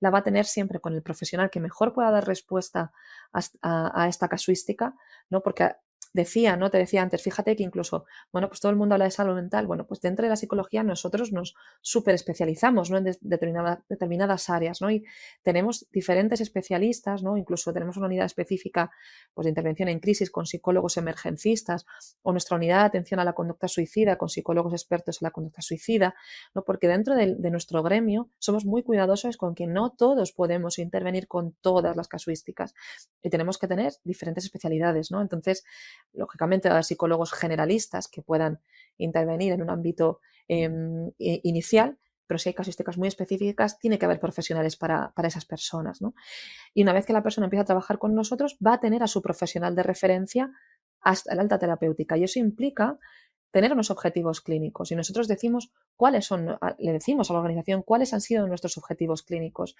la va a tener siempre con el profesional que mejor pueda dar respuesta a esta casuística, ¿no? Porque decía, ¿no? Te decía antes, fíjate que incluso, bueno, pues todo el mundo habla de salud mental, bueno, pues dentro de la psicología nosotros nos súper especializamos, ¿no? En determinadas áreas, ¿no? Y tenemos diferentes especialistas, ¿no? Incluso tenemos una unidad específica, pues, de intervención en crisis con psicólogos emergencistas o nuestra unidad de atención a la conducta suicida con psicólogos expertos en la conducta suicida, ¿no? Porque dentro de nuestro gremio somos muy cuidadosos con que no todos podemos intervenir con todas las casuísticas y tenemos que tener diferentes especialidades, ¿no? Entonces, lógicamente, hay psicólogos generalistas que puedan intervenir en un ámbito inicial, pero si hay casuísticas muy específicas, tiene que haber profesionales para esas personas, ¿no? Y una vez que la persona empieza a trabajar con nosotros, va a tener a su profesional de referencia hasta la alta terapéutica. Y eso implica tener unos objetivos clínicos. Y nosotros decimos cuáles son, le decimos a la organización cuáles han sido nuestros objetivos clínicos.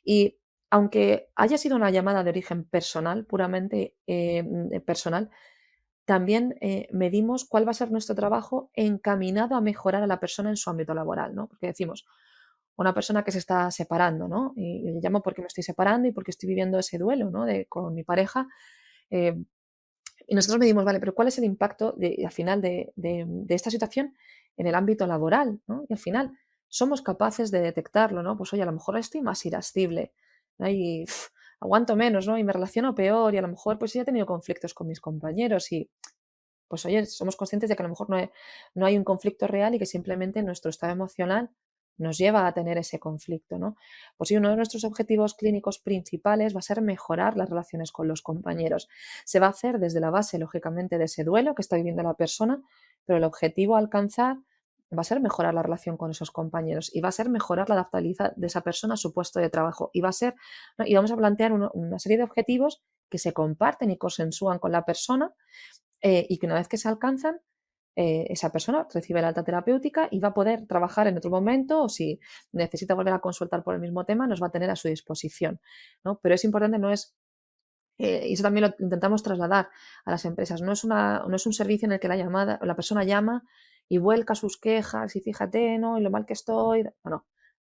Y aunque haya sido una llamada de origen personal, puramente personal, también medimos cuál va a ser nuestro trabajo encaminado a mejorar a la persona en su ámbito laboral, ¿no? Porque decimos, una persona que se está separando, ¿no? Y le llamo porque me estoy separando y porque estoy viviendo ese duelo, ¿no? Con mi pareja. eh, y nosotros medimos, vale, pero ¿cuál es el impacto al final de esta situación en el ámbito laboral, ¿no? Y al final somos capaces de detectarlo, ¿no? Pues oye, a lo mejor estoy más irascible, ¿no? Y aguanto menos, ¿no? Y me relaciono peor y a lo mejor pues ya he tenido conflictos con mis compañeros y pues oye, somos conscientes de que a lo mejor no hay un conflicto real y que simplemente nuestro estado emocional nos lleva a tener ese conflicto, ¿no? Pues sí, uno de nuestros objetivos clínicos principales va a ser mejorar las relaciones con los compañeros. Se va a hacer desde la base, lógicamente, de ese duelo que está viviendo la persona, pero el objetivo a alcanzar va a ser mejorar la relación con esos compañeros y va a ser mejorar la adaptabilidad de esa persona a su puesto de trabajo y va a ser, ¿no? Y vamos a plantear una serie de objetivos que se comparten y consensúan con la persona y que una vez que se alcanzan, esa persona recibe la alta terapéutica y va a poder trabajar en otro momento o si necesita volver a consultar por el mismo tema, nos va a tener a su disposición, ¿no? Pero es importante, no es, y eso también lo intentamos trasladar a las empresas, no es un servicio en el que la persona llama y vuelca sus quejas y fíjate, ¿no? Y lo mal que estoy. No, no.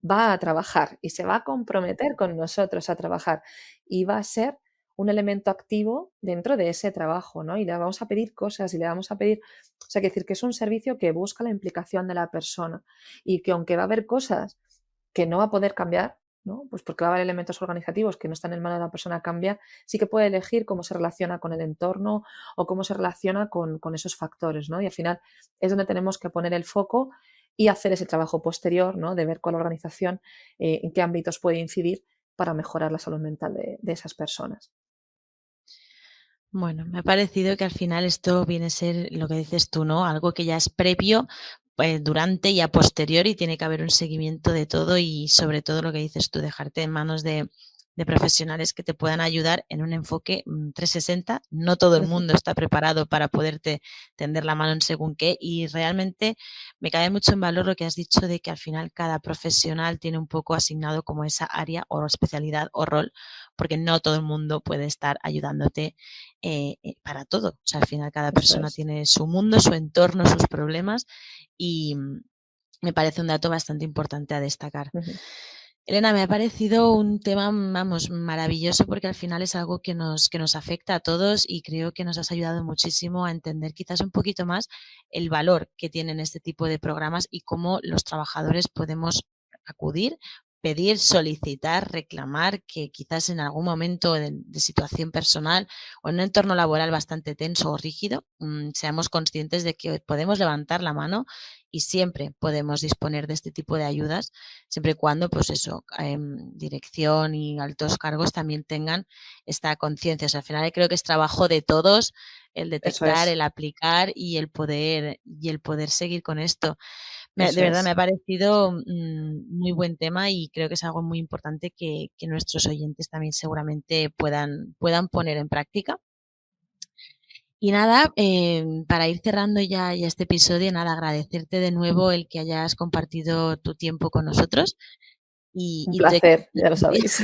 Va a trabajar y se va a comprometer con nosotros a trabajar y va a ser un elemento activo dentro de ese trabajo, ¿no? Y le vamos a pedir cosas y le vamos a pedir, o sea, que decir que es un servicio que busca la implicación de la persona y que aunque va a haber cosas que no va a poder cambiar, ¿no? Pues porque va a haber elementos organizativos que no están en manos de la persona cambiar, sí que puede elegir cómo se relaciona con el entorno o cómo se relaciona con esos factores, ¿no? Y al final es donde tenemos que poner el foco y hacer ese trabajo posterior, ¿no? De ver con la organización en qué ámbitos puede incidir para mejorar la salud mental de esas personas. Bueno, me ha parecido que al final esto viene a ser lo que dices tú, ¿no? Algo que ya es previo, durante y a posteriori tiene que haber un seguimiento de todo y sobre todo lo que dices tú, dejarte en manos de profesionales que te puedan ayudar en un enfoque 360. No todo el Ujú. mundo está preparado para poderte tender la mano en según qué y realmente me cae mucho en valor lo que has dicho de que al final cada profesional tiene un poco asignado como esa área o especialidad o rol, porque no todo el mundo puede estar ayudándote para todo. O sea, al final cada Eso persona es. tiene su mundo, su entorno, sus problemas y me parece un dato bastante importante a destacar. Ujú. Elena, me ha parecido un tema, vamos, maravilloso porque al final es algo que nos afecta a todos y creo que nos has ayudado muchísimo a entender quizás un poquito más el valor que tienen este tipo de programas y cómo los trabajadores podemos acudir, pedir, solicitar, reclamar que quizás en algún momento de situación personal o en un entorno laboral bastante tenso o rígido, seamos conscientes de que podemos levantar la mano y siempre podemos disponer de este tipo de ayudas, siempre y cuando, pues eso, dirección y altos cargos también tengan esta conciencia. O sea, al final creo que es trabajo de todos el Eso detectar, es. el aplicar y el poder seguir con esto. De Eso verdad me ha es. parecido muy buen tema y creo que es algo muy importante que nuestros oyentes también seguramente puedan poner en práctica. Y nada, para ir cerrando ya este episodio, nada, agradecerte de nuevo el que hayas compartido tu tiempo con nosotros Un y tu placer, ya lo experiencia. sabéis.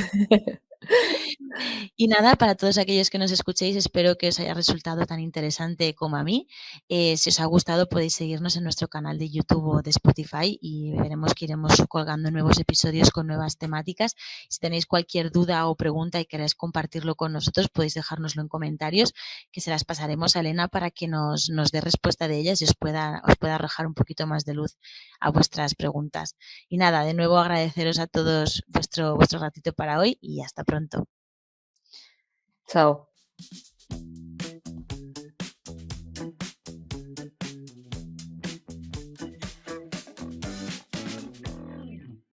Y nada, para todos aquellos que nos escuchéis, espero que os haya resultado tan interesante como a mí. Si os ha gustado, podéis seguirnos en nuestro canal de YouTube o de Spotify y veremos que iremos colgando nuevos episodios con nuevas temáticas. Si tenéis cualquier duda o pregunta y queréis compartirlo con nosotros, podéis dejárnoslo en comentarios, que se las pasaremos a Elena para que nos dé respuesta de ellas y os pueda arrojar un poquito más de luz a vuestras preguntas. Y nada, de nuevo agradeceros a todos vuestro ratito para hoy y hasta pronto. Chao.